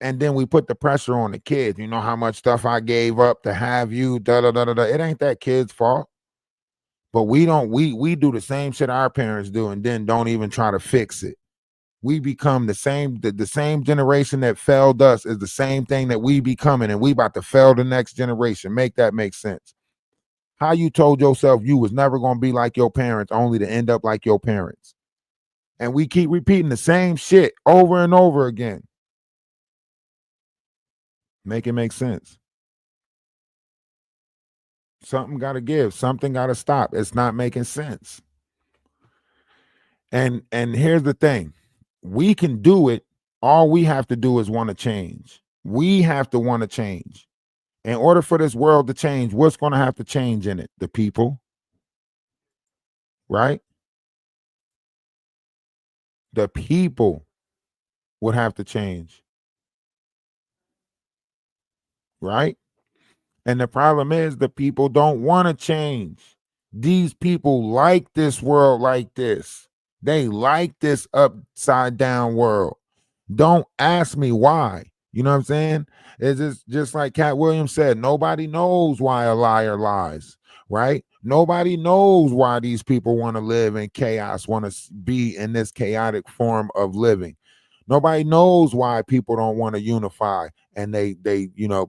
And then we put the pressure on the kids. You know how much stuff I gave up to have you, da da da da da. It ain't that kid's fault. But we do the same shit our parents do and then don't even try to fix it. We become the same generation that failed us is the same thing that we becoming, and we about to fail the next generation. Make that make sense. How you told yourself you was never going to be like your parents only to end up like your parents. And we keep repeating the same shit over and over again. Make it make sense. Something got to give. Something got to stop. It's not making sense. And here's the thing. We can do it. All we have to do is want to change. We have to want to change. In order for this world to change, what's going to have to change in it? The people, right? The people would have to change, right? And the problem is the people don't want to change. These people like this world like this. They like this upside down world. Don't ask me why. You know what I'm saying? It's just like Cat Williams said, nobody knows why a liar lies, right? Nobody knows why these people want to live in chaos, want to be in this chaotic form of living. Nobody knows why people don't want to unify, and they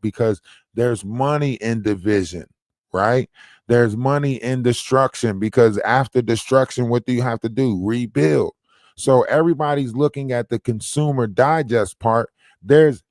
because there's money in division, right? There's money in destruction, because after destruction, what do you have to do? Rebuild. So everybody's looking at the consumer digest part. There's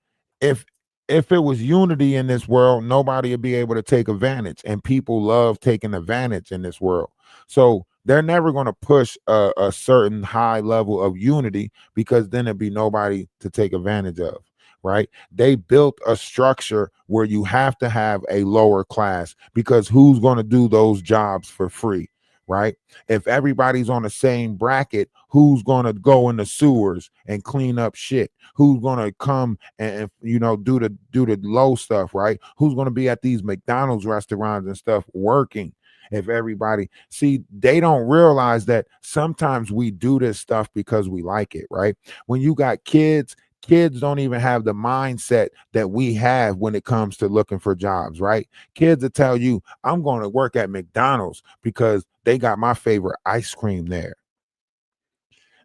if if it was unity in this world, nobody would be able to take advantage, and people love taking advantage in this world. So they're never going to push a certain high level of unity, because then there'd be nobody to take advantage of, right? They built a structure where you have to have a lower class, because who's going to do those jobs for free, right? If everybody's on the same bracket, who's going to go in the sewers and clean up shit? Who's going to come and do the low stuff, right? Who's going to be at these McDonald's restaurants and stuff working? If everybody see, they don't realize that sometimes we do this stuff because we like it, right? When you got kids don't even have the mindset that we have when it comes to looking for jobs, right? Kids will tell you, I'm going to work at McDonald's because they got my favorite ice cream there.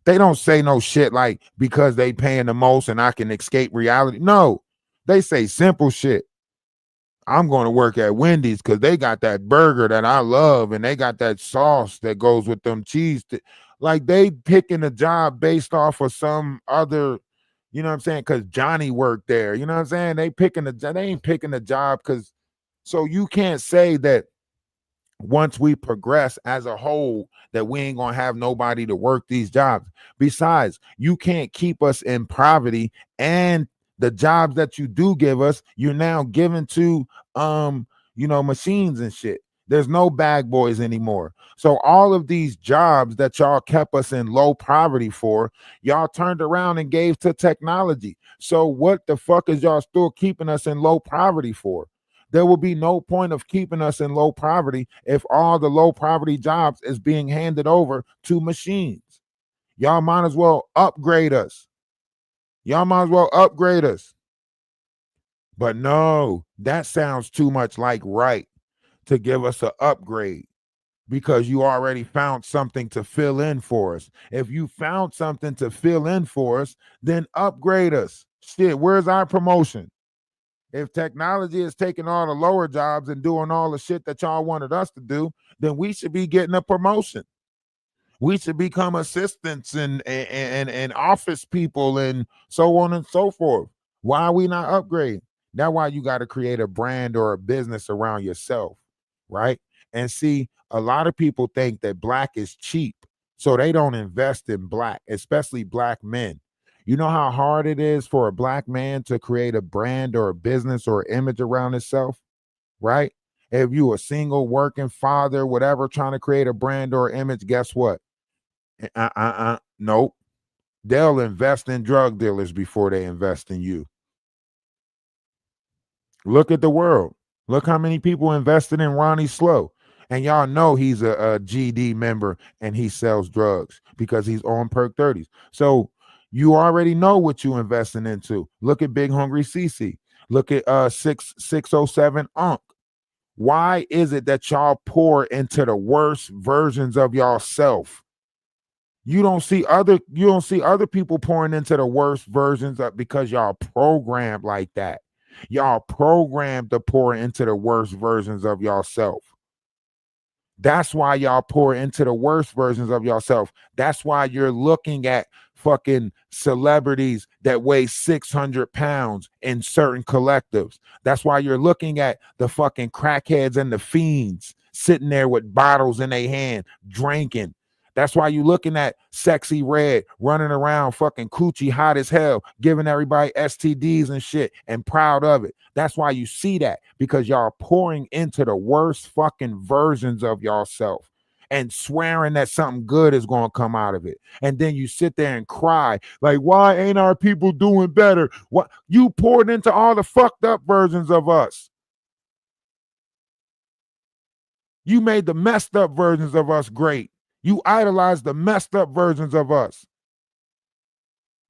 They don't say no shit like because they paying the most and I can escape reality. No, they say simple shit. I'm going to work at Wendy's because they got that burger that I love, and they got that sauce that goes with them cheese. Like, they picking a job based off of some other, you know what I'm saying? Because Johnny worked there. You know what I'm saying? They ain't picking a job because. So you can't say that once we progress as a whole that we ain't gonna have nobody to work these jobs. Besides, you can't keep us in poverty, and the jobs that you do give us, you're now giving to machines and shit. There's no bag boys anymore. So all of these jobs that y'all kept us in low poverty for, y'all turned around and gave to technology. So what the fuck is y'all still keeping us in low poverty for? There will be no point of keeping us in low poverty if all the low poverty jobs is being handed over to machines. Y'all might as well upgrade us. Y'all might as well upgrade us. But no, that sounds too much like right to give us an upgrade, because you already found something to fill in for us. If you found something to fill in for us, then upgrade us. Shit, where's our promotion? If technology is taking all the lower jobs and doing all the shit that y'all wanted us to do, then we should be getting a promotion. We should become assistants and office people and so on and so forth. Why are we not upgrading? That's why you got to create a brand or a business around yourself, right? And see, a lot of people think that black is cheap, so they don't invest in black, especially black men. You know how hard it is for a black man to create a brand or a business or image around himself, right? If you a single working father, whatever, trying to create a brand or image, guess what? Nope. They'll invest in drug dealers before they invest in you. Look at the world. Look how many people invested in Ronnie Slow. And y'all know he's a GD member and he sells drugs because he's on perk 30s. So you already know what you investing into. Look at Big Hungry CC. Look at 607 Unk. Why is it that y'all pour into the worst versions of y'allself? You don't see other people pouring into the worst versions of, because y'all programmed like that. Y'all programmed to pour into the worst versions of yourself. That's why y'all pour into the worst versions of yourself. That's why you're looking at fucking celebrities that weigh 600 pounds in certain collectives. That's why you're looking at the fucking crackheads and the fiends sitting there with bottles in their hand, drinking. That's why you looking at Sexy Red running around fucking coochie hot as hell, giving everybody STDs and shit and proud of it. That's why you see that, because y'all pouring into the worst fucking versions of yourself and swearing that something good is going to come out of it. And then you sit there and cry like, why ain't our people doing better? What you poured into all the fucked up versions of us. You made the messed up versions of us great. You idolize the messed up versions of us.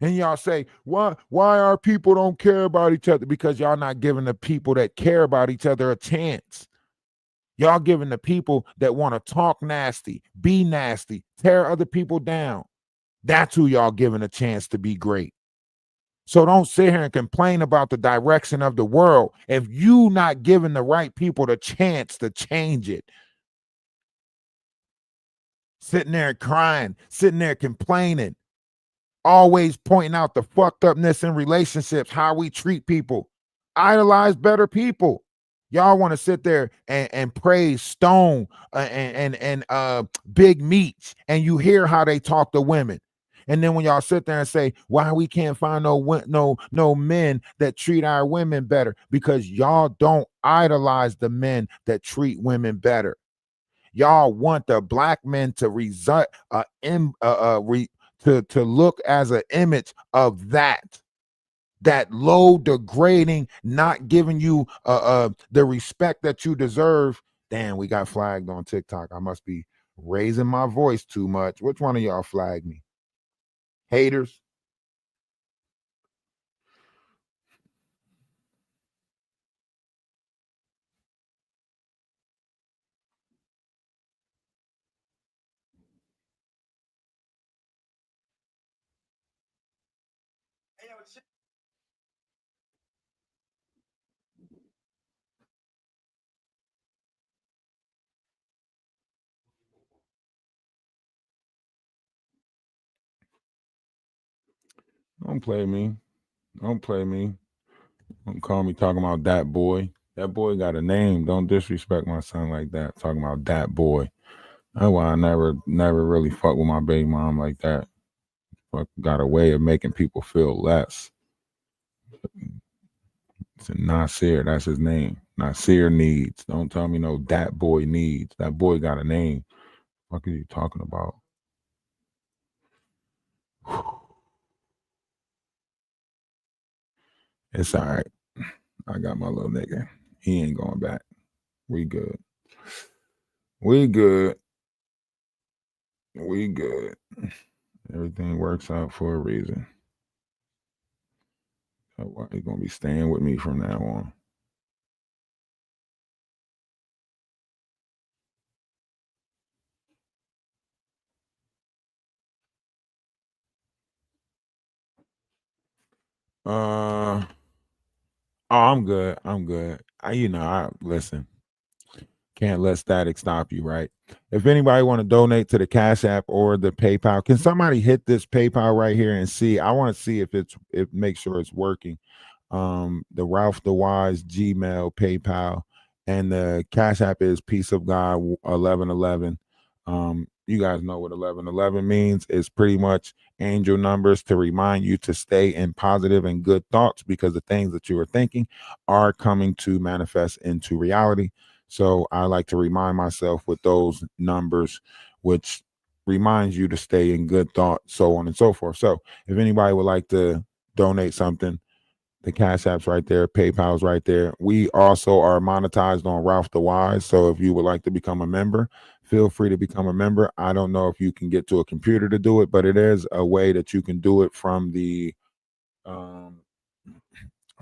And y'all say, why our people don't care about each other? Because y'all not giving the people that care about each other a chance. Y'all giving the people that want to talk nasty, be nasty, tear other people down. That's who y'all giving a chance to be great. So don't sit here and complain about the direction of the world if you not giving the right people the chance to change it. Sitting there crying, sitting there complaining, always pointing out the fucked upness in relationships, how we treat people. Idolize better people. Y'all want to sit there and praise Stone and Big Meats, and you hear how they talk to women. And then when y'all sit there and say, why we can't find no men that treat our women better, because y'all don't idolize the men that treat women better. Y'all want the black men to result to look as an image of that low, degrading, not giving you the respect that you deserve. Damn, we got flagged on TikTok. I must be raising my voice too much. Which one of y'all flagged me? Haters. Don't play me. Don't play me. Don't call me talking about that boy. That boy got a name. Don't disrespect my son like that. Talking about that boy. That's why I never really fuck with my baby mom like that. Fuck, got a way of making people feel less. It's Nasir, that's his name. Nasir Needs. Don't tell me no that boy needs. That boy got a name. What are you talking about? It's all right. I got my little nigga. He ain't going back. We good. We good. We good. Everything works out for a reason. So he's gonna be staying with me from now on. Oh, I'm good. I'm good. I listen. Can't let static stop you, right? If anybody want to donate to the Cash App or the PayPal, can somebody hit this PayPal right here and see? I want to see if make sure it's working. The Ralph the Wise Gmail, PayPal, and the Cash App is Peace of God 1111. You guys know what 1111 means. It's pretty much angel numbers to remind you to stay in positive and good thoughts, because the things that you are thinking are coming to manifest into reality. So I like to remind myself with those numbers, which reminds you to stay in good thought, so on and so forth. So if anybody would like to donate something, the Cash App's right there, PayPal's right there. We also are monetized on Ralph the Wise. So if you would like to become a member, feel free to become a member. I don't know if you can get to a computer to do it, but it is a way that you can do it um,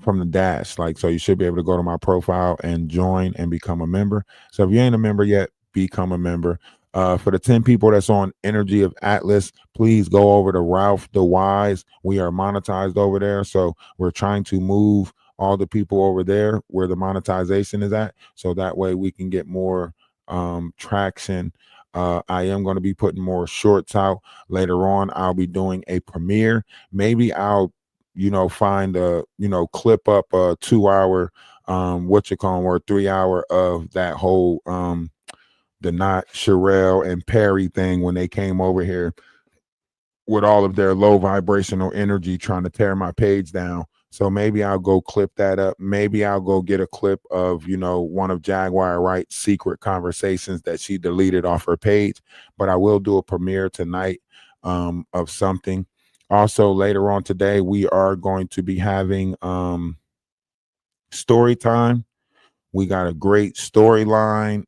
from the dash. Like, so you should be able to go to my profile and join and become a member. So if you ain't a member yet, become a member. For the 10 people that's on Energy of Atlas, please go over to Ralph the Wise. We are monetized over there. So we're trying to move all the people over there where the monetization is at. So that way we can get more traction. I am going to be putting more shorts out later on. I'll be doing a premiere. Maybe I'll find a, clip up a 2 hour, what you call or 3 hour of that whole, the not Sherelle and Perry thing when they came over here with all of their low vibrational energy trying to tear my page down. So maybe I'll go clip that up. Maybe I'll go get a clip of, one of Jaguar Wright's secret conversations that she deleted off her page. But I will do a premiere tonight of something. Also, later on today, we are going to be having story time. We got a great storyline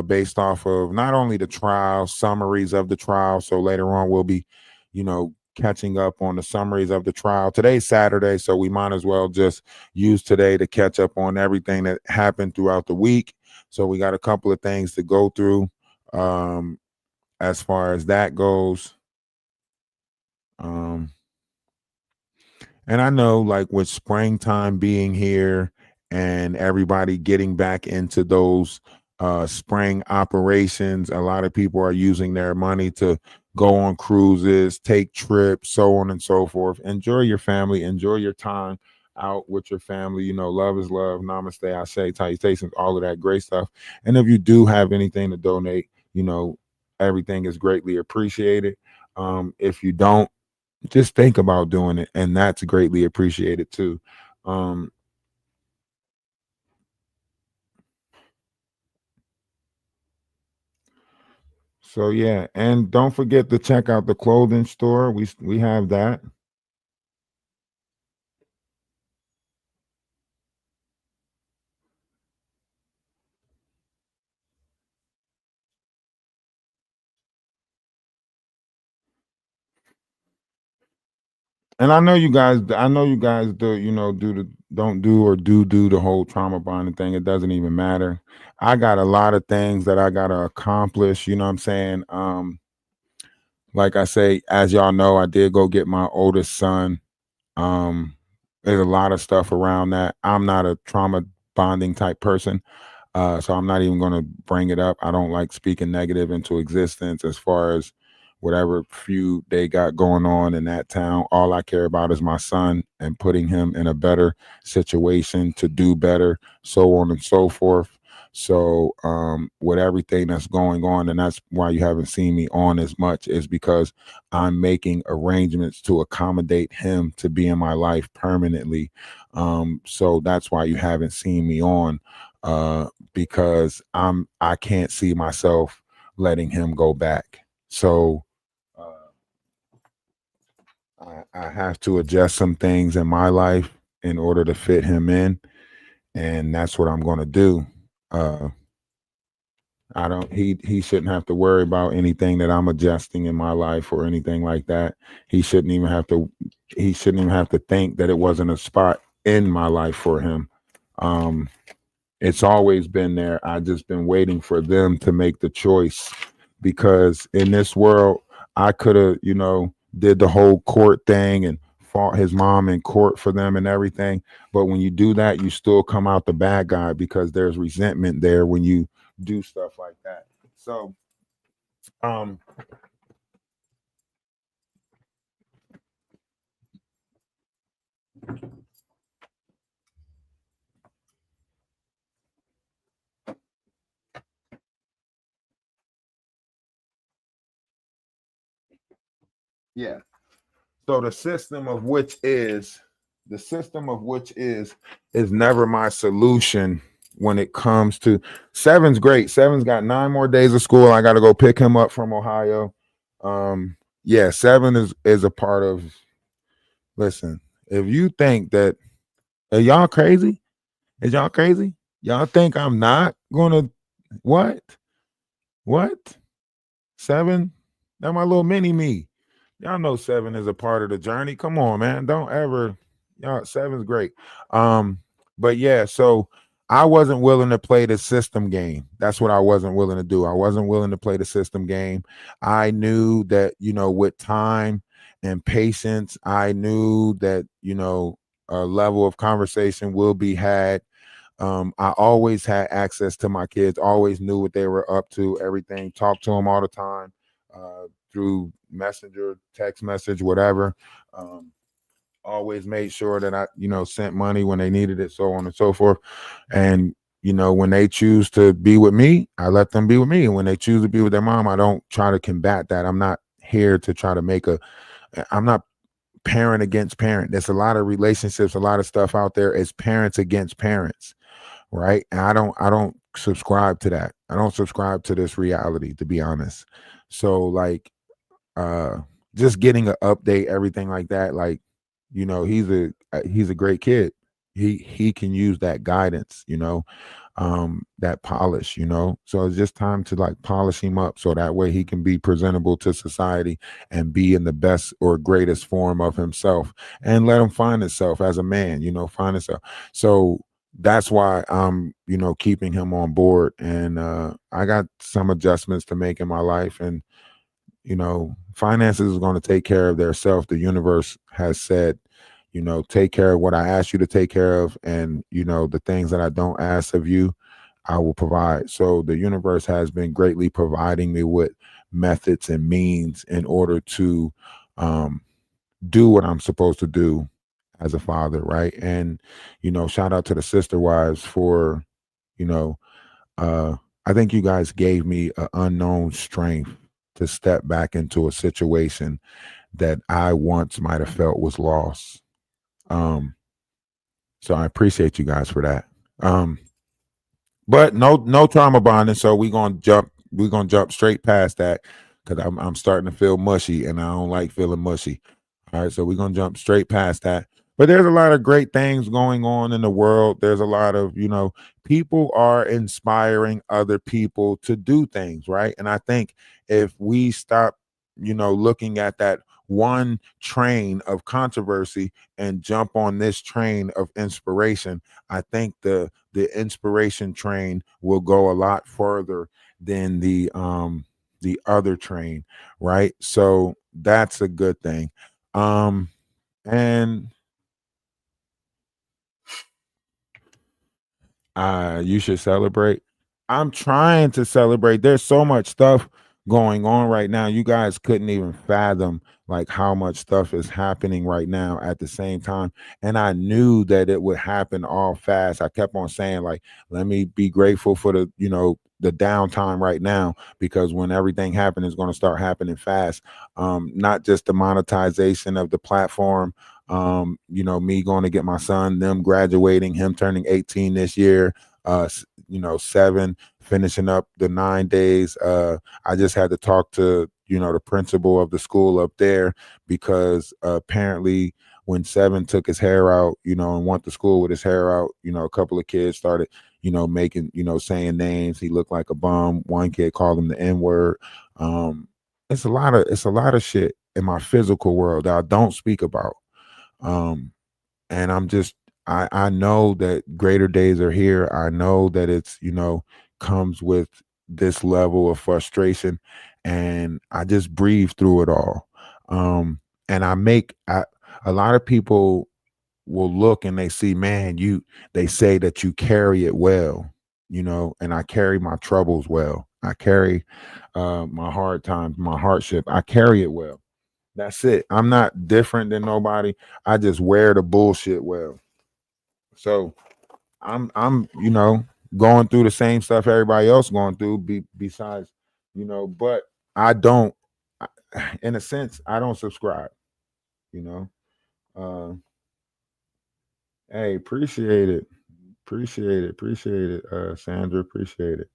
based off of not only the trial, summaries of the trial. So later on, we'll be, catching up on the summaries of the trial. Today's Saturday, so we might as well just use today to catch up on everything that happened throughout the week. So we got a couple of things to go through as far as that goes. And I know, like, with springtime being here and everybody getting back into those spring operations, a lot of people are using their money to go on cruises, take trips, so on and so forth. Enjoy your family, enjoy your time out with your family. You know, love is love. Namaste, I say, salutations, all of that great stuff. And if you do have anything to donate, you know, everything is greatly appreciated. If you don't, just think about doing it, and that's greatly appreciated too. um so yeah, and don't forget to check out the clothing store. We have that. And I know you guys do, you know, do the don't do or do the whole trauma bonding thing. It doesn't even matter. I got a lot of things that I gotta accomplish, you know what I'm saying? Like I say, as y'all know, I did go get my oldest son. There's a lot of stuff around that. I'm not a trauma bonding type person. So I'm not even going to bring it up. I don't like speaking negative into existence as far as whatever feud they got going on in that town. All I care about is my son and putting him in a better situation to do better, so on and so forth. So with everything that's going on, and that's why you haven't seen me on as much, is because I'm making arrangements to accommodate him to be in my life permanently. So that's why you haven't seen me on, because I can't see myself letting him go back. So I have to adjust some things in my life in order to fit him in, and that's what I'm going to do. Uh, I don't. He shouldn't have to worry about anything that I'm adjusting in my life or anything like that. He shouldn't even have to. He shouldn't even have to think that it wasn't a spot in my life for him. Um, it's always been there. I just been waiting for them to make the choice, because in this world, I could have, you know, did the whole court thing and fought his mom in court for them and everything. But when you do that, you still come out the bad guy, because there's resentment there when you do stuff like that. So, um, yeah. So the system of which is never my solution when it comes to seven's great. Seven's got 9 more days of school. I got to go pick him up from Ohio. Yeah, seven is a part of. Listen, if you think that, are y'all crazy? Is y'all crazy? Y'all think I'm not gonna what? What? Seven? That my little mini me. Y'all know seven is a part of the journey. Come on, man. Don't ever, y'all, seven's great. Um, but yeah, so I wasn't willing to play the system game. That's what I wasn't willing to do. I wasn't willing to play the system game. I knew that, you know, with time and patience, I knew that, you know, a level of conversation will be had. I always had access to my kids, always knew what they were up to, everything, talked to them all the time, through messenger, text message, whatever. Um, Always made sure that I, you know, sent money when they needed it, so on and so forth. And, you know, when they choose to be with me, I let them be with me. And when they choose to be with their mom, I don't try to combat that. I'm not here to try to I'm not parent against parent. There's a lot of relationships, a lot of stuff out there as parents against parents, right? And I don't subscribe to that. I don't subscribe to this reality, to be honest. So like, uh just getting an update, everything like that, like, you know, he's a great kid. He can use that guidance, you know, that polish, you know. So it's just time to like polish him up so that way he can be presentable to society and be in the best or greatest form of himself, and let him find himself as a man, you know, find himself. So that's why I'm, you know, keeping him on board. And I got some adjustments to make in my life, and you know, finances is going to take care of their self. The universe has said, take care of what I ask you to take care of, and the things that I don't ask of you, I will provide. So the universe has been greatly providing me with methods and means in order to um, do what I'm supposed to do as a father, right? And shout out to the sister wives for you know uh, I think you guys gave me an unknown strength to step back into a situation that I once might have felt was lost. Um, so I appreciate you guys for that. But no trauma bonding, so we're gonna jump straight past that because I'm starting to feel mushy and I don't like feeling mushy. All right, so we're gonna jump straight past that. But there's a lot of great things going on in the world. There's a lot of, people are inspiring other people to do things, right? And I think if we stop, looking at that one train of controversy and jump on this train of inspiration, I think the inspiration train will go a lot further than the other train, right? So that's a good thing. And you should celebrate. I'm trying to celebrate. There's so much stuff going on right now. You guys couldn't even fathom like how much stuff is happening right now at the same time. And I knew that it would happen all fast. I kept on saying, like, let me be grateful for the downtime right now, because when everything happens, it's going to start happening fast. Not just the monetization of the platform, me going to get my son, them graduating, him turning 18 this year, 7 finishing up the 9 days. I just had to talk to the principal of the school up there, because apparently when 7 took his hair out, and went to school with his hair out, a couple of kids started making, saying names. He looked like a bum. One kid called him the N-word. It's a lot of shit in my physical world that I don't speak about. And I know that greater days are here. I know that it's, comes with this level of frustration, and I just breathe through it all. And a lot of people will look and they see, man, they say that you carry it well, and I carry my troubles well. I carry my hard times, my hardship. I carry it well. That's it. I'm not different than nobody. I just wear the bullshit well. So I'm going through the same stuff everybody else going through, besides, but I don't in a sense, I don't subscribe, you know. Uh hey, appreciate it. Appreciate it, Sandra, appreciate it.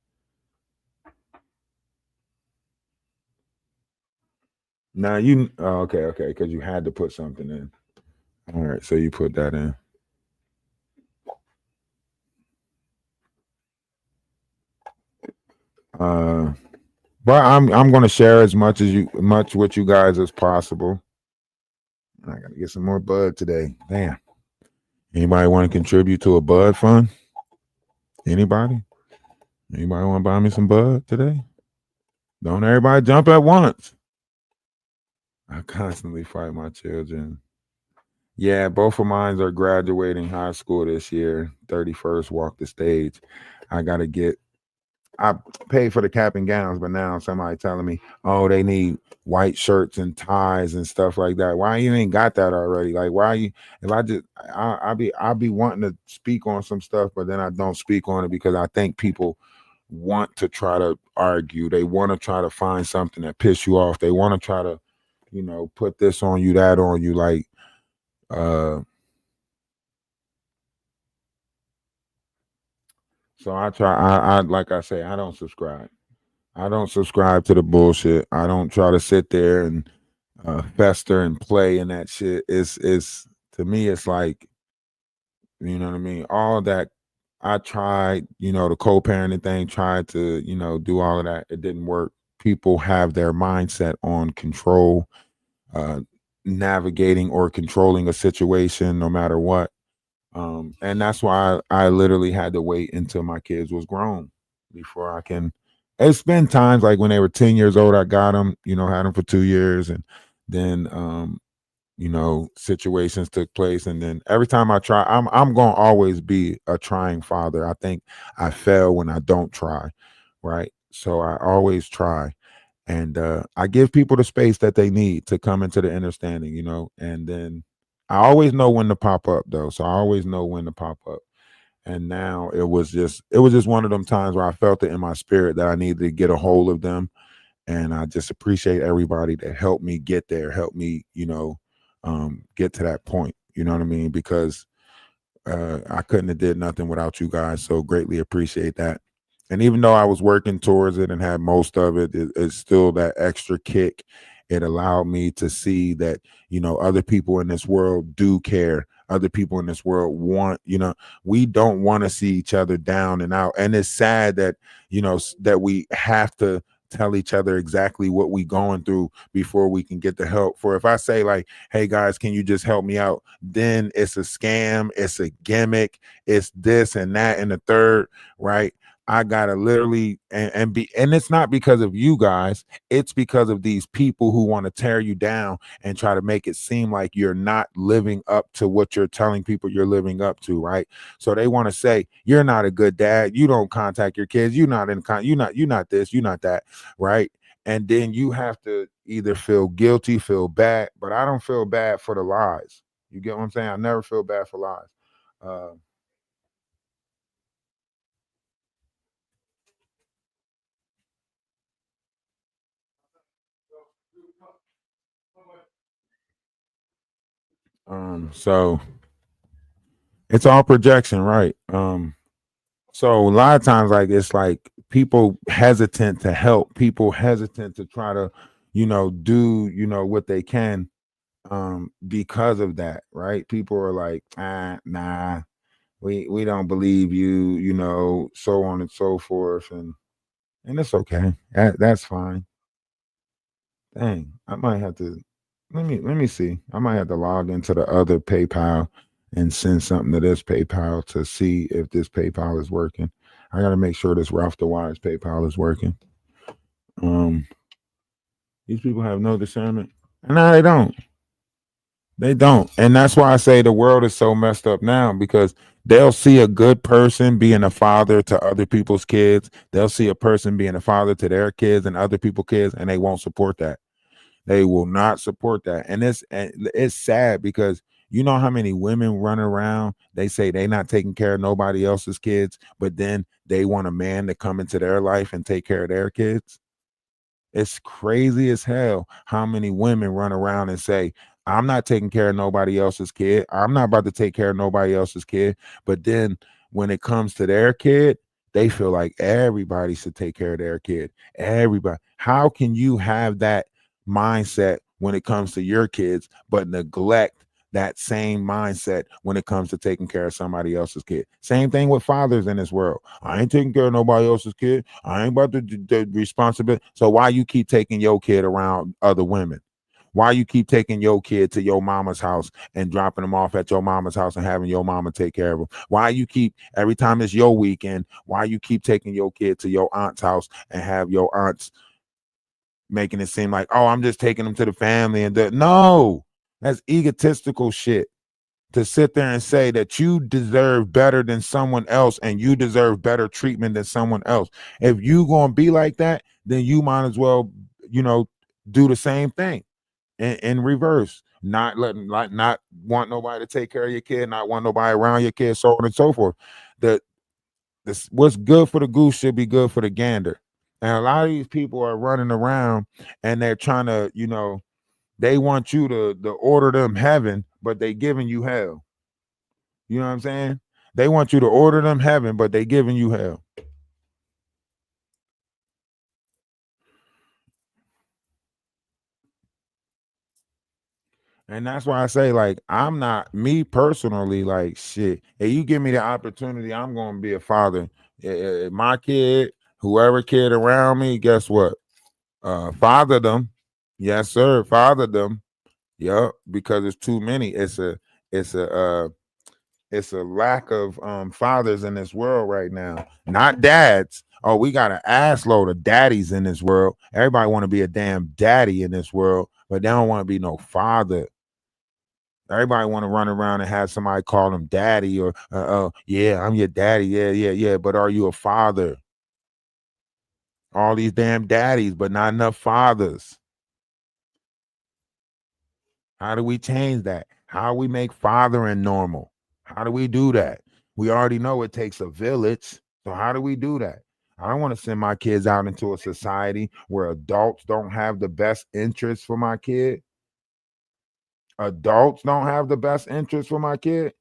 Now okay, because you had to put something in. All right, so you put that in. Uh but I'm gonna share as much with you guys as possible. I gotta get some more bud today. Damn. Anybody want to contribute to a bud fund? Anybody? Anybody want to buy me some bud today? Don't everybody jump at once. I constantly fight my children. Yeah, both of mine are graduating high school this year. 31st walk the stage. I gotta get I paid for the cap and gowns, but now somebody telling me, oh, they need white shirts and ties and stuff like that. Why you ain't got that already? Like, why you? If I just, I be wanting to speak on some stuff, but then I don't speak on it because I think people want to try to argue. They want to try to find something that piss you off. They want to try to, put this on you, that on you. Like, so I like I say, I don't subscribe. I don't subscribe to the bullshit. I don't try to sit there and fester and play in that shit. It's to me, it's like, you know what I mean. All that I tried, the co-parenting thing, tried to, do all of that. It didn't work. People have their mindset on control, uh, navigating or controlling a situation, no matter what. And that's why I literally had to wait until my kids was grown before I can. It's been times like when they were 10 years old, I got them, had them for 2 years, and then situations took place. And then every time I try, I'm gonna always be a trying father. I think I fail when I don't try, right? So I always try. And I give people the space that they need to come into the understanding, and then I always know when to pop up though. So I always know when to pop up. And now it was just one of them times where I felt it in my spirit that I needed to get a hold of them. And I just appreciate everybody that helped me get there, helped me, get to that point. You know what I mean? Because I couldn't have did nothing without you guys. So greatly appreciate that. And even though I was working towards it and had most of it, it's still that extra kick. It allowed me to see that, other people in this world do care. Other people in this world want, we don't want to see each other down and out. And it's sad that, that we have to tell each other exactly what we going through before we can get the help. For if I say like, hey guys, can you just help me out? Then it's a scam, it's a gimmick, it's this and that and the third, right? I gotta literally and it's not because of you guys, it's because of these people who want to tear you down and try to make it seem like you're not living up to what you're telling people you're living up to, right? So they want to say you're not a good dad, you don't contact your kids, you're not this, you're not that, right? And then you have to either feel guilty, feel bad, but I don't feel bad for the lies. You get what I'm saying? I never feel bad for lies. Uh, so it's all projection, right? So a lot of times, like it's like people hesitant to help, people hesitant to try to, do what they can, because of that, right? People are like, nah, we don't believe you, so on and so forth, and it's okay. That's fine. Dang, I might have to let me see. I might have to log into the other PayPal and send something to this PayPal to see if this PayPal is working. I gotta make sure this Ralph the Wise PayPal is working. Um, these people have no discernment. No, they don't. They don't. And that's why I say the world is so messed up now because they'll see a good person being a father to other people's kids. They'll see a person being a father to their kids and other people's kids, and they won't support that. They will not support that. And it's sad because you know how many women run around, they say they not taking care of nobody else's kids, but then they want a man to come into their life and take care of their kids. It's crazy as hell how many women run around and say, I'm not taking care of nobody else's kid. I'm not about to take care of nobody else's kid. But then when it comes to their kid, they feel like everybody should take care of their kid. Everybody. How can you have that mindset when it comes to your kids, but neglect that same mindset when it comes to taking care of somebody else's kid? Same thing with fathers in this world. I ain't taking care of nobody else's kid. I ain't about to do the responsibility. So why you keep taking your kid around other women? Why you keep taking your kid to your mama's house and dropping them off at your mama's house and having your mama take care of them? Why you keep every time it's your weekend? Why you keep taking your kid to your aunt's house and have your aunts making it seem like, oh, I'm just taking them to the family no, that's egotistical shit to sit there and say that you deserve better than someone else and you deserve better treatment than someone else. If you gonna be like that, then you might as well, you know, do the same thing in reverse. Not want nobody to take care of your kid, not want nobody around your kid, so on and so forth. The this what's good for the goose should be good for the gander. And a lot of these people are running around and they're trying to, they want you to order them heaven, but they giving you hell. You know what I'm saying? They want you to order them heaven, but they giving you hell. And that's why I say, like, I'm not me personally, like shit. If you give me the opportunity, I'm gonna be a father. My kid, whoever kid around me, guess what? Father them. Yes, sir. Father them. Yep, because it's too many. It's a it's a lack of fathers in this world right now. Not dads. Oh, we got an ass load of daddies in this world. Everybody want to be a damn daddy in this world, but they don't want to be no father. Everybody want to run around and have somebody call them daddy or, oh, yeah, I'm your daddy. Yeah, yeah, yeah. But are you a father? All these damn daddies, but not enough fathers. How do we change that? How do we make fathering normal? How do we do that? We already know it takes a village. So how do we do that? I don't want to send my kids out into a society where adults don't have the best interests for my kid. Adults don't have the best interest for my kid.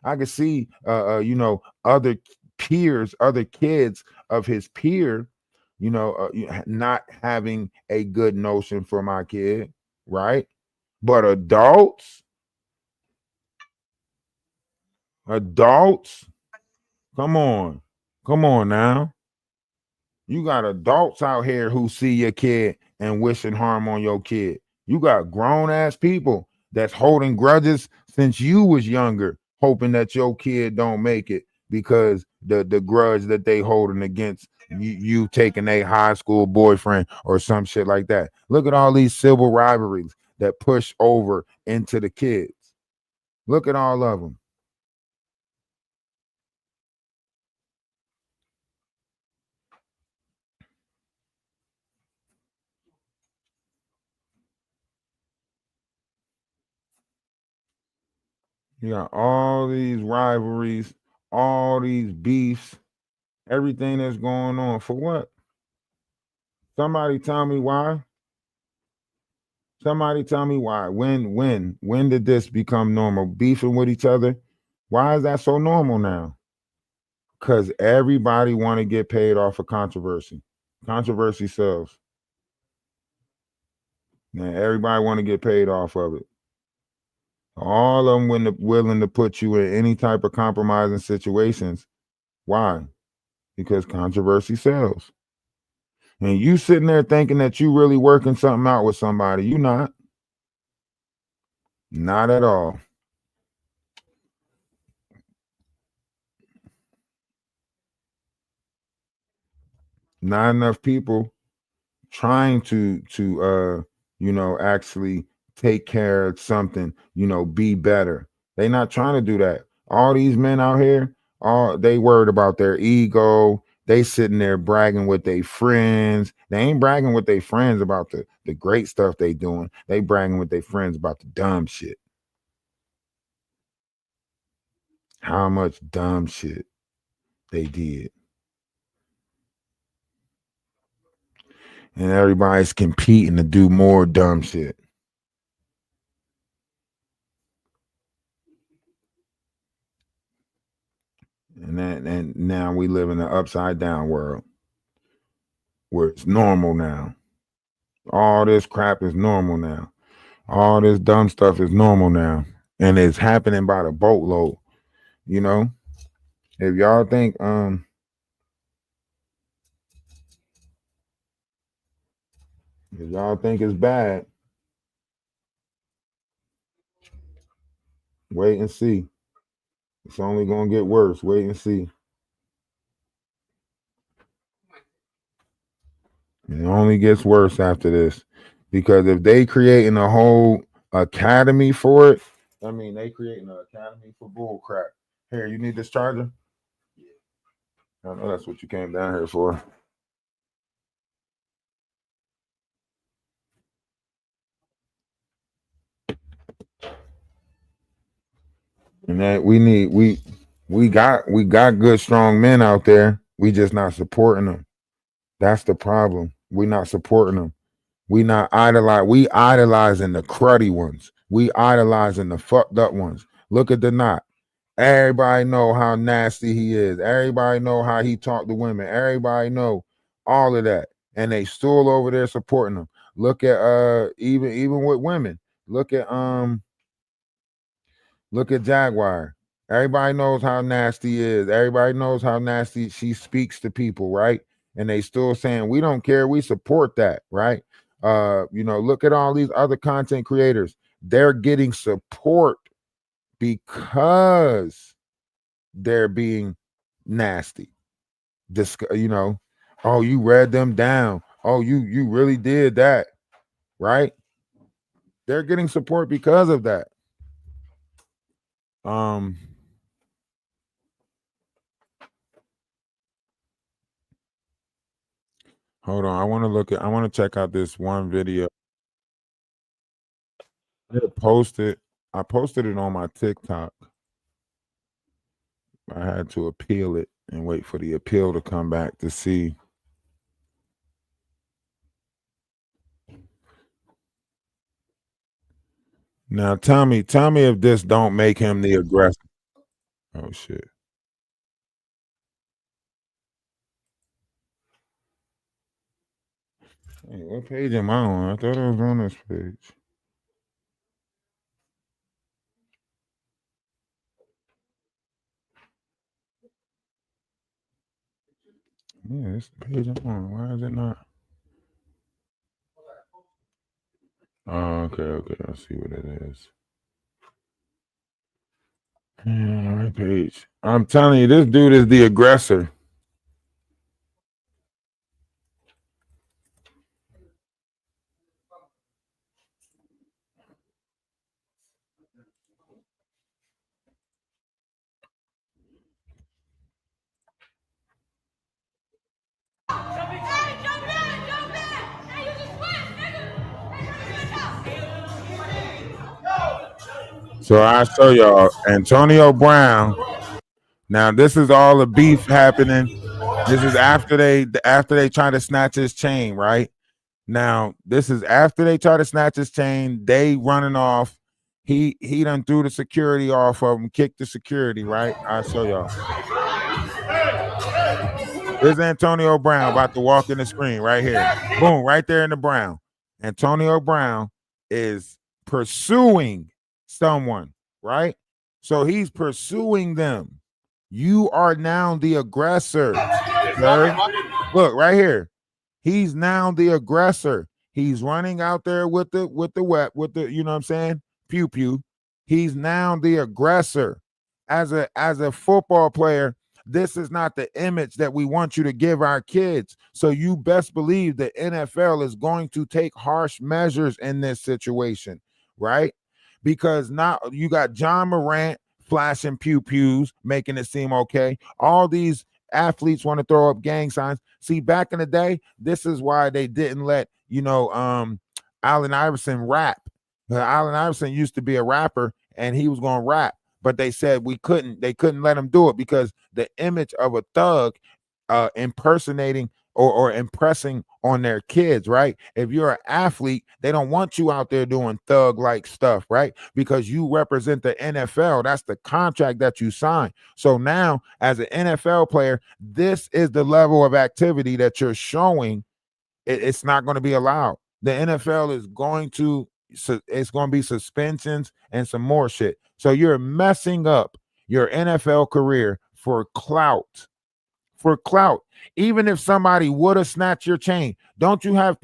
I could see, other peers, other kids of his peer, not having a good notion for my kid, right? But adults, come on now. You got adults out here who see your kid and wishing harm on your kid. You got grown ass people that's holding grudges since you was younger, hoping that your kid don't make it because the grudge that they holding against you taking a high school boyfriend or some shit like that. Look at all these civil rivalries that push over into the kids. Look at all of them. You got all these rivalries, all these beefs, everything that's going on. For what? Somebody tell me why. Somebody tell me why. When did this become normal? Beefing with each other? Why is that so normal now? Because everybody want to get paid off of controversy. Controversy sells. Man, everybody want to get paid off of it. All of them willing to put you in any type of compromising situations. Why? Because controversy sells. And you sitting there thinking that you really working something out with somebody. You not. Not at all. Not enough people trying to actually take care of something, be better. They not trying to do that. All these men out here, all they worried about their ego. They sitting there bragging with their friends. They ain't bragging with their friends about the great stuff they doing. They bragging with their friends about the dumb shit. How much dumb shit they did. And everybody's competing to do more dumb shit. And now we live in an upside down world where it's normal now. All this crap is normal now. All this dumb stuff is normal now. And it's happening by the boatload. You know? If y'all think it's bad, wait and see. It's only gonna get worse. Wait and see. It only gets worse after this. Because if they creating a whole academy for it, I mean they creating an academy for bull crap. Here, you need this charger? I know that's what you came down here for. And that we got good strong men out there. We just not supporting them. That's the problem. We not supporting them. We idolizing the cruddy ones. We idolizing the fucked up ones. Look at the knot. Everybody know how nasty he is. Everybody know how he talked to women. Everybody know all of that. And they still over there supporting him. Look at even with women. Look at Jaguar. Everybody knows how nasty he is. Everybody knows how nasty she speaks to people, right? And they still saying we don't care, we support that, right? Look at all these other content creators. They're getting support because they're being nasty. Oh, you read them down. Oh, you really did that, right? They're getting support because of that. Um, hold on. I want to check out this one video. I posted it on my TikTok. I had to appeal it and wait for the appeal to come back to see. Now tell me if this don't make him the aggressor. Oh shit. Hey, what page am I on? I thought I was on this page. Yeah, this page I'm on. Why is it not? Oh, okay. I see what it is. Yeah, right page. I'm telling you, this dude is the aggressor. So I show y'all Antonio Brown. Now this is all the beef happening. This is after they try to snatch his chain, right? Now this is after they try to snatch his chain. They running off. He done threw the security off of him, kicked the security, right? I'll show y'all. There's Antonio Brown about to walk in the screen right here. Boom, right there in the Brown. Antonio Brown is pursuing someone, right? So he's pursuing them. You are now the aggressor. Sir. Look right here. He's now the aggressor. He's running out there with the you know what I'm saying? Pew pew. He's now the aggressor. As a football player, this is not the image that we want you to give our kids. So you best believe the NFL is going to take harsh measures in this situation, right? Because now you got John Morant flashing pew pews, making it seem okay. All these athletes want to throw up gang signs. See, back in the day, this is why they didn't let Allen Iverson rap. Allen Iverson used to be a rapper and he was going to rap, but they said they couldn't let him do it because the image of a thug impersonating or impressing on their kids, right? If you're an athlete, they don't want you out there doing thug like stuff, right? Because you represent the NFL. That's the contract that you sign. So now, as an NFL player, this is the level of activity that you're showing. It's not going to be allowed. The NFL is going to, it's going to be suspensions and some more shit. So you're messing up your NFL career for clout. Even if somebody would have snatched your chain, don't you got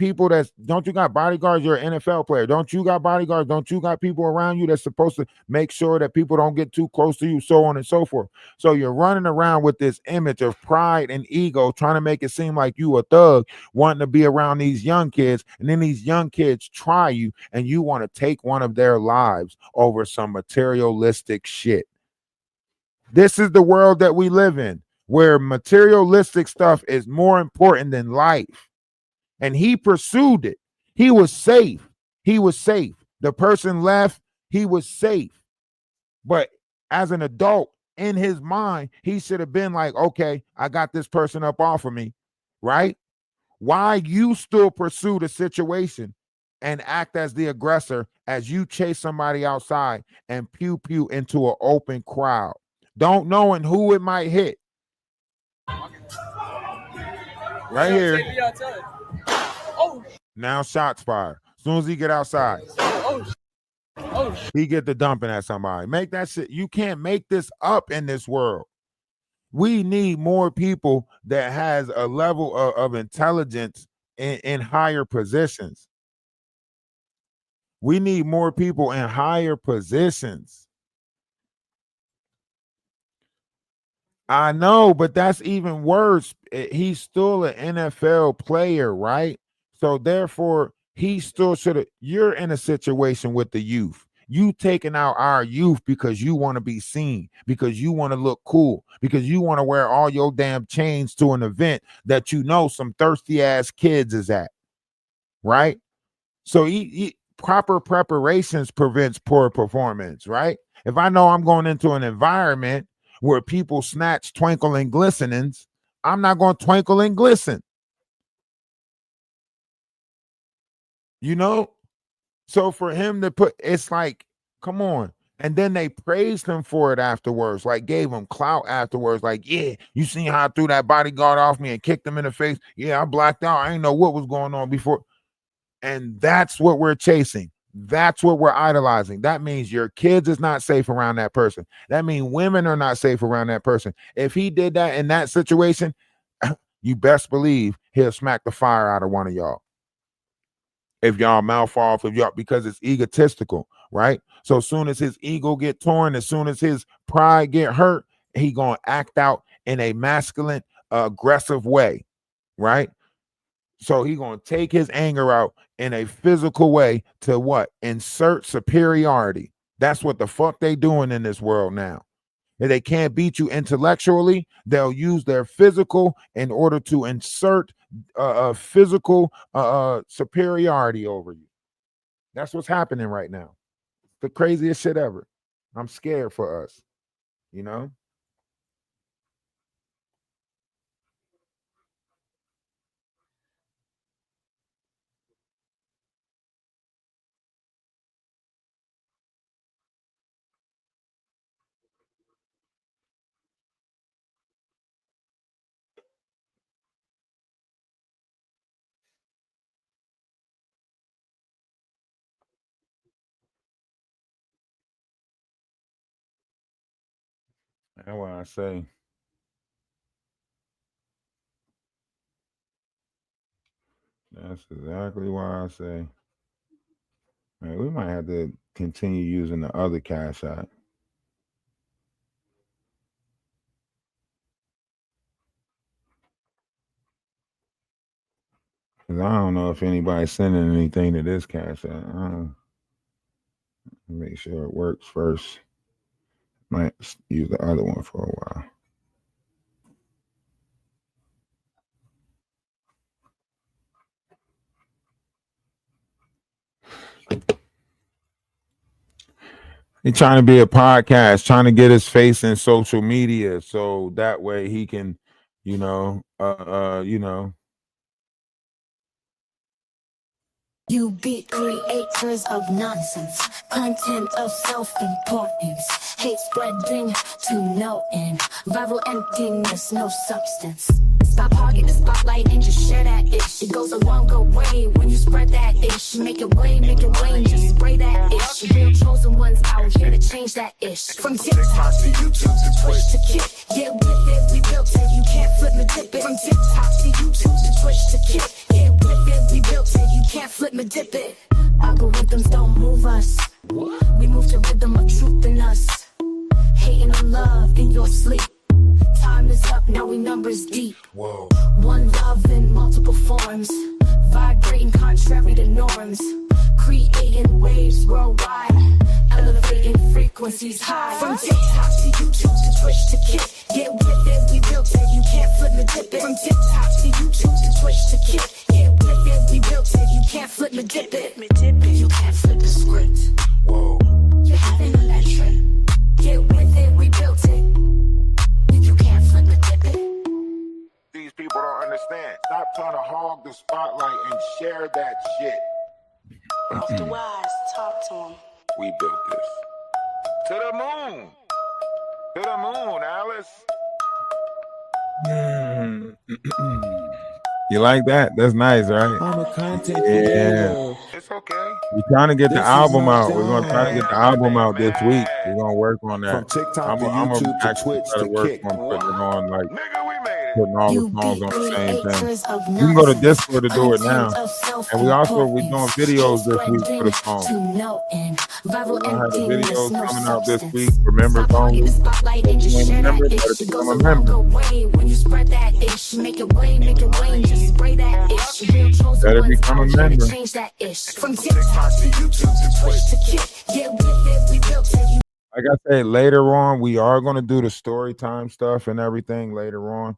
bodyguards? You're an NFL player. Don't you got bodyguards? Don't you got people around you that's supposed to make sure that people don't get too close to you, so on and so forth? So you're running around with this image of pride and ego, trying to make it seem like you a thug, wanting to be around these young kids, and then these young kids try you, and you want to take one of their lives over some materialistic shit. This is the world that we live in, where materialistic stuff is more important than life. And he pursued it. He was safe. The person left, he was safe. But as an adult, in his mind, he should have been like, okay, I got this person up off of me, right? Why you still pursue the situation and act as the aggressor as you chase somebody outside and pew pew into an open crowd, don't knowing who it might hit. Right here. Now shots fired. As soon as he get outside, he get the dumping at somebody. Make that shit. You can't make this up in this world. We need more people that has a level of intelligence in higher positions. We need more people in higher positions. I know, but that's even worse. He's still an NFL player, right? So therefore, he still should have. You're in a situation with the youth. You taking out our youth because you want to be seen, because you want to look cool, because you want to wear all your damn chains to an event that you know some thirsty ass kids is at, right? So proper preparations prevents poor performance, right? If I know I'm going into an environment where people snatch twinkle and glistenings, I'm not going to twinkle and glisten. You know? So for him to put, it's like, come on. And then they praised him for it afterwards, like gave him clout afterwards. Like, yeah, you seen how I threw that bodyguard off me and kicked him in the face? Yeah, I blacked out. I didn't know what was going on before. And that's what we're chasing. That's what we're idolizing. That means your kids is not safe around that person. That means women are not safe around that person. If he did that in that situation, you best believe he'll smack the fire out of one of y'all. If y'all mouth off, if y'all, because it's egotistical, right? So as soon as his ego get torn, as soon as his pride get hurt, he gonna act out in a masculine, aggressive way, right? So he gonna take his anger out in a physical way to what? Insert superiority. That's what the fuck they doing in this world now. If they can't beat you intellectually, they'll use their physical in order to insert physical superiority over you. That's what's happening right now. The craziest shit ever. I'm scared for us, you know? That's why I say. That's exactly why I say. Man, we might have to continue using the other cash app. Cause I don't know if anybody's sending anything to this cash app. Make sure it works first. Might use the other one for a while. He's trying to be a podcast, trying to get his face in social media, so that way he can, you know. You be creators of nonsense, content of self-importance, hate spreading to no end, viral emptiness, no substance. Stop hogging the spotlight and just share that ish. It goes a longer way when you spread that ish. Make it rain, just spray that ish. Real chosen ones out here to change that ish. From TikTok to YouTube to Twitch to Kick, yeah, with it, we built it, you can't flip me dip it. From TikTok to YouTube to Twitch to Kick, yeah, with it, we built it, you can't flip me dip it. Algorithms don't move us, we move to rhythm of truth in us. Hating on love in your sleep. Time is up, now we numbers deep. Whoa. One love in multiple forms, vibrating contrary to norms, creating waves worldwide, elevating frequencies high. From TikTok to YouTube to Twitch to Kick, get with it, we built it, you can't flip me dip it. From TikTok to YouTube to Twitch to Kick, get with it, we built it, you can't flip me dip it. You can't flip the script. Whoa. You're having on that trend. Get with it, we built it. You can't flip me dip it. These people don't understand. Stop trying to hog the spotlight and share that shit. Off the wires, talk to him. We built this. To the moon. To the moon, Alice. You like that? That's nice, right? I'm a content Yeah. creator. It's okay. We're trying to get the This is album my out. We're gonna try to get the album out this week. We're gonna work on that. From TikTok to I'm YouTube to actually Twitch try to to work Kick. on putting it on, like Nigga, we made it. putting all You the songs be on the same thing. creators of You can go to nonsense, Discord to do it now. content of And we're doing self-importance, videos this week for spreading the song. to no end, viral We're gonna have the emptiness, videos no coming out this substance. week. Remember, Stop hogging the spotlight and just share member, that better ish. It become goes a a long member. way when you spread that ish. Make it rain, just spray that ish. Real chosen Better ones become a out here to member. change that ish. From TikTok to YouTube to Twitch to Kick, get with it, we built it. Like I say, later on, we are going to do the story time stuff and everything later on.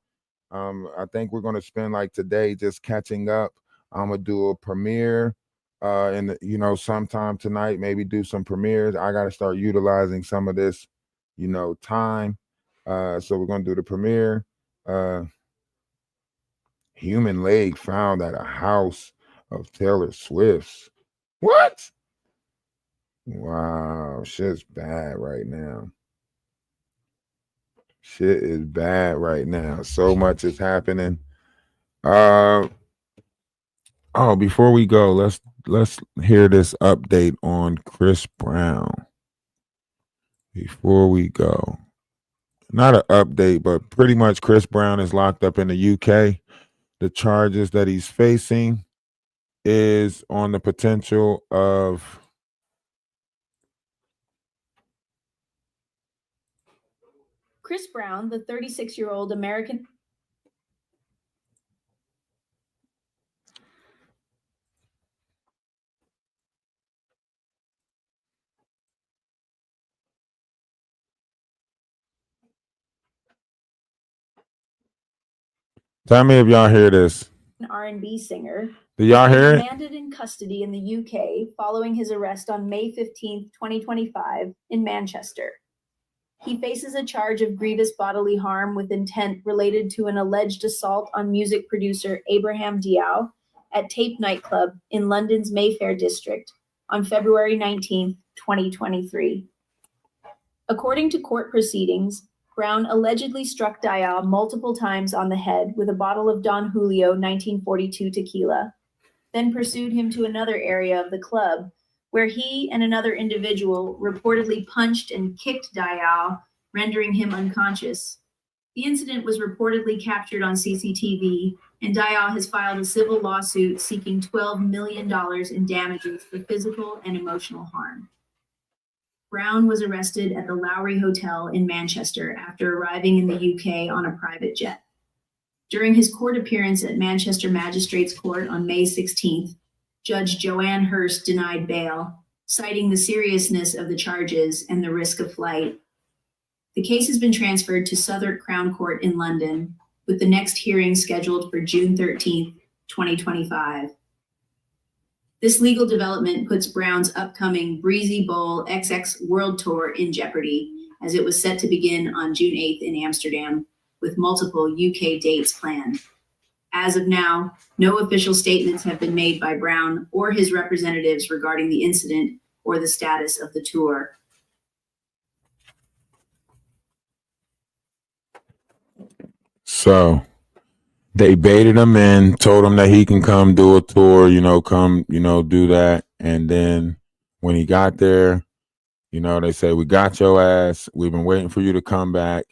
I think we're going to spend like today just catching up. I'm gonna do a premiere, and sometime tonight, maybe do some premieres. I got to start utilizing some of this, time. So we're gonna do the premiere. Human leg found at a house of Taylor Swift's. What? Wow, shit's bad right now. Shit is bad right now. So much is happening. Before we go, let's hear this update on Chris Brown. Before we go. Not an update, but pretty much Chris Brown is locked up in the UK. The charges that he's facing is on the potential of Chris Brown, the 36-year-old American. Tell me if y'all hear this. R&B singer. Do y'all hear it? Remanded in custody in the UK following his arrest on May 15, 2025 in Manchester. He faces a charge of grievous bodily harm with intent related to an alleged assault on music producer Abraham Diao at Tape nightclub in London's Mayfair district on February 19, 2023. According to court proceedings, Brown allegedly struck Diao multiple times on the head with a bottle of Don Julio 1942 tequila, then pursued him to another area of the club where he and another individual reportedly punched and kicked Diao, rendering him unconscious. The incident was reportedly captured on CCTV, and Diao has filed a civil lawsuit seeking $12 million in damages for physical and emotional harm. Brown was arrested at the Lowry Hotel in Manchester after arriving in the UK on a private jet. During his court appearance at Manchester Magistrates Court on May 16th, Judge Joanne Hurst denied bail, citing the seriousness of the charges and the risk of flight. The case has been transferred to Southwark Crown Court in London, with the next hearing scheduled for June 13th, 2025. This legal development puts Brown's upcoming Breezy Bowl XX World Tour in jeopardy, as it was set to begin on June 8th in Amsterdam, with multiple UK dates planned. As of now, no official statements have been made by Brown or his representatives regarding the incident or the status of the tour. So they baited him in, told him that he can come do a tour, do that. And then when he got there, they say, we got your ass. We've been waiting for you to come back.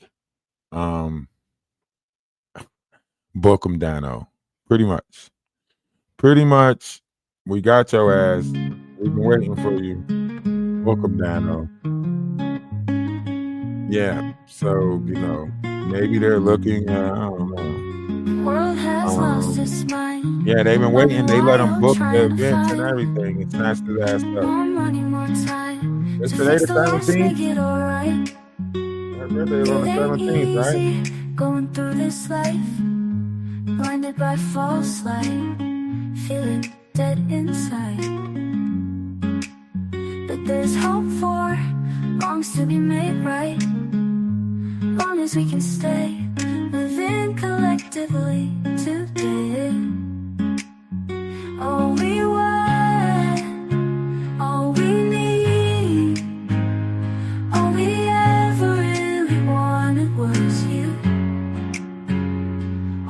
Book him, Dano. Pretty much, we got your ass. We've been waiting for you. Book him, Dano. Yeah, so, maybe they're looking, I don't know. World has lost its mind. Yeah, they've been waiting. They let him book the events and everything and snatched his ass up. More money, more time. It's To today fix the the loss, make 17th. it alright. Her birthday is on the 17th, right? Easy going through this life, blinded by false light, feeling dead inside. But there's hope for wrongs to be made right, long as we can stay living collectively today. All we want, all we need, all we ever really wanted was you.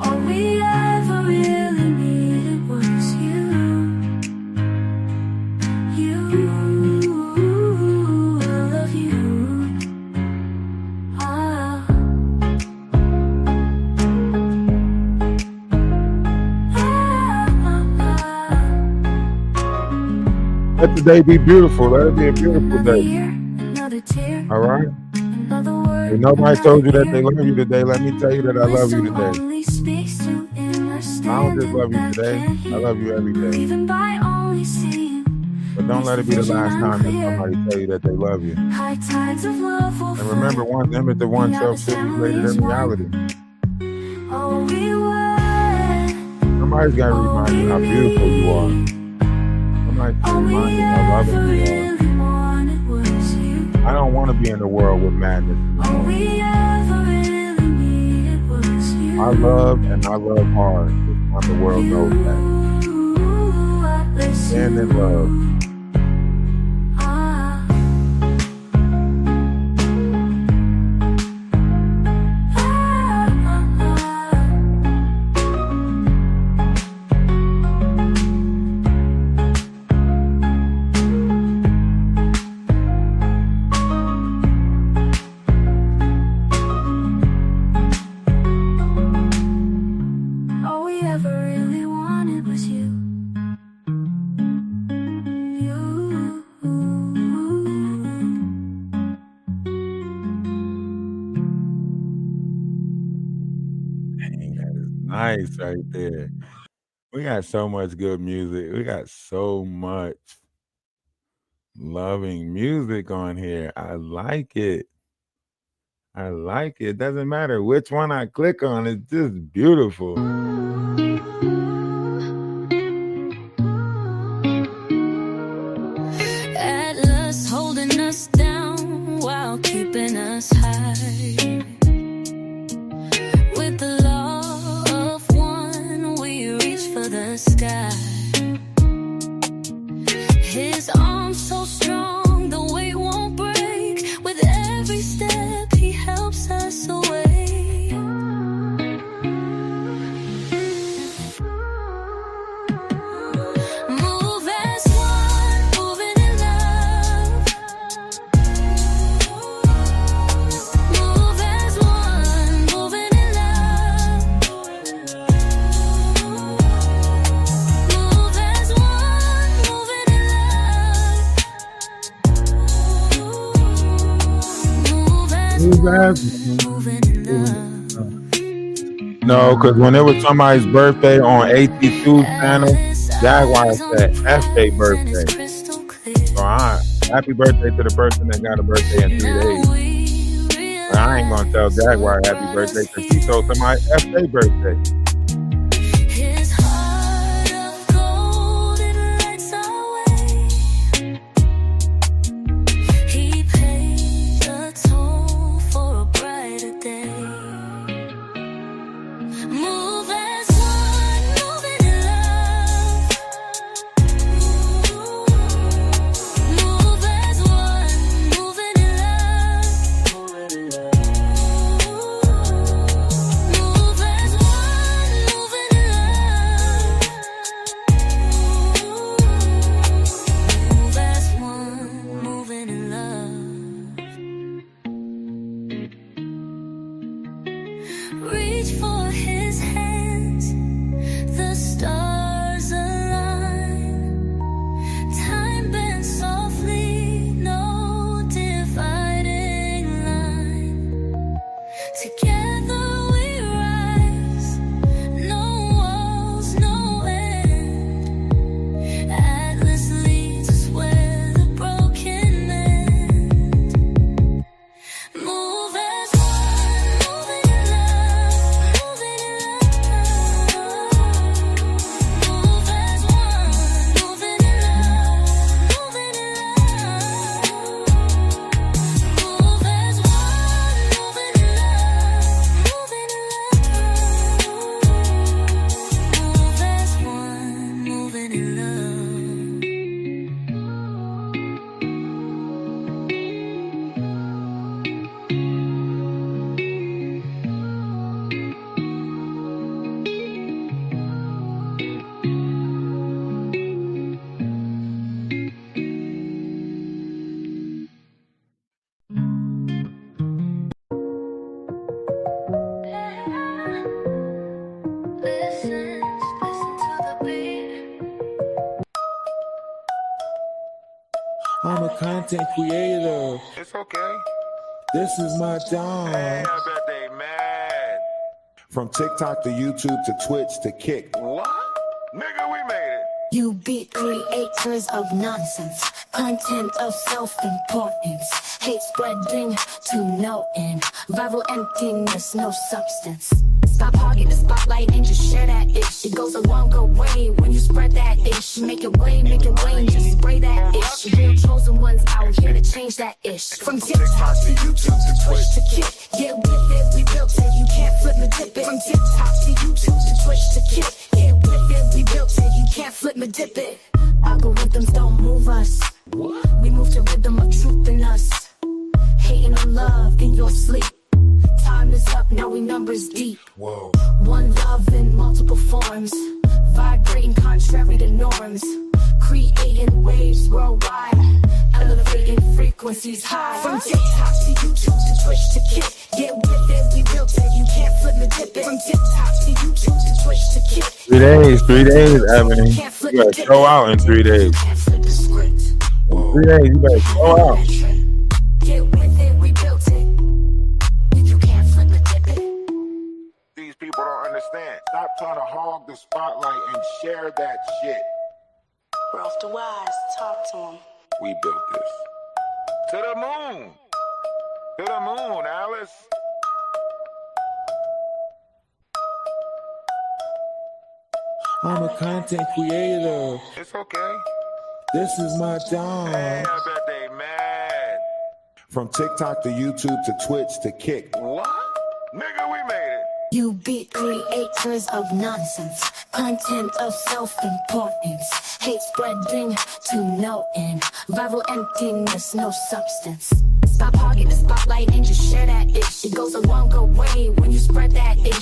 All we ever really needed was you. I love you. Ah. Let the day be beautiful. Let it be a beautiful Another day. year, another tear, All right? another word If nobody told you that they love you today, let me tell you that I love you today. I don't just love you today. I love you every day. But don't let it be the last time that somebody tell you that they love you. And remember, one's image of oneself should be greater than reality. Somebody's got to remind you how beautiful you are. Somebody's got to remind you how loving you are. I don't want to be in the world with madness anymore. I love and I love hard. Just the world knows that. Stand in love. Nice right there. We got so much good music. We got so much loving music on here. I like it. I like it. Doesn't matter which one I click on, it's just beautiful. Atlas holding us down while keeping us high. With the law of one, we reach for the sky. His arms so strong, the weight won't break. With every step, he helps us away. Move as one, moving in love. Move as one, moving in love. Move as one, moving in love. Move as one, moving in love. No, because when it was somebody's birthday on AT2's channel, Jaguar said F-Day birthday. So happy birthday to the person that got a birthday in 3 days. But I ain't gonna tell Jaguar happy birthday because he told somebody F-Day birthday. His heart of gold, it lights our way. He paid the toll for a brighter day. Move as one, moving in love. Move as one, moving in love. Move as one, moving in love. Move as one, moving in love. Reach for his hands, the stars align. Time bends softly, no dividing line. Together we rise, no walls, no end. Atlas leads us where the broken mend. Move as one, moving in love, moving in love. Move as one, moving in love, moving in love. Move as one, moving in love, moving in love. Move as one, moving in Listen to the beat. I'm a content creator. It's okay. This is my time. Hey, I bet they mad. From TikTok to YouTube to Twitch to Kick. What? Nigga, we made it. You be creators of nonsense, content of self-importance, hate spreading to no end, viral emptiness, no substance. Stop hogging the spotlight and just share that ish. It goes a longer way when you spread that ish. Make it rain, just spray that ish. Real chosen ones out here to change that ish. From TikTok to YouTube to Twitch to Kick, get with it, we built it, you can't flip me dip it. From TikTok to YouTube to Twitch to Kick, get with it, we built it, you can't flip me dip it. Algorithms don't move us, we move to rhythm of truth in us. Hating on love in your sleep. Time is up, now we numbers deep. Whoa. One love in multiple forms, vibrating contrary to norms, creating waves worldwide, elevating frequencies high. From TikTok to YouTube to Twitch to Kick, get with it, we built it, you can't flip me dip it. From TikTok to YouTube to Twitch to Kick, 3 days, 3 days, Evan. can't flip You me better dip show it. out in 3 days. Can't flip the script. 3 days, you better show out. Get with it, we built it. You can't flip me dip it. These people don't understand. Stop trying to hog the spotlight and share that shit. Ralph the Wise, talk to him. We built this. To the moon. To the moon, Alice. I'm a content creator. It's okay. This is my Hey, time. I bet they mad. From TikTok to YouTube to Twitch to Kick. What? Nigga, we made it. You be creators of nonsense, content of self-importance, hate spreading to no end, viral emptiness, no substance. Stop hogging the spotlight and just share that ish. It goes a longer way when you spread that ish.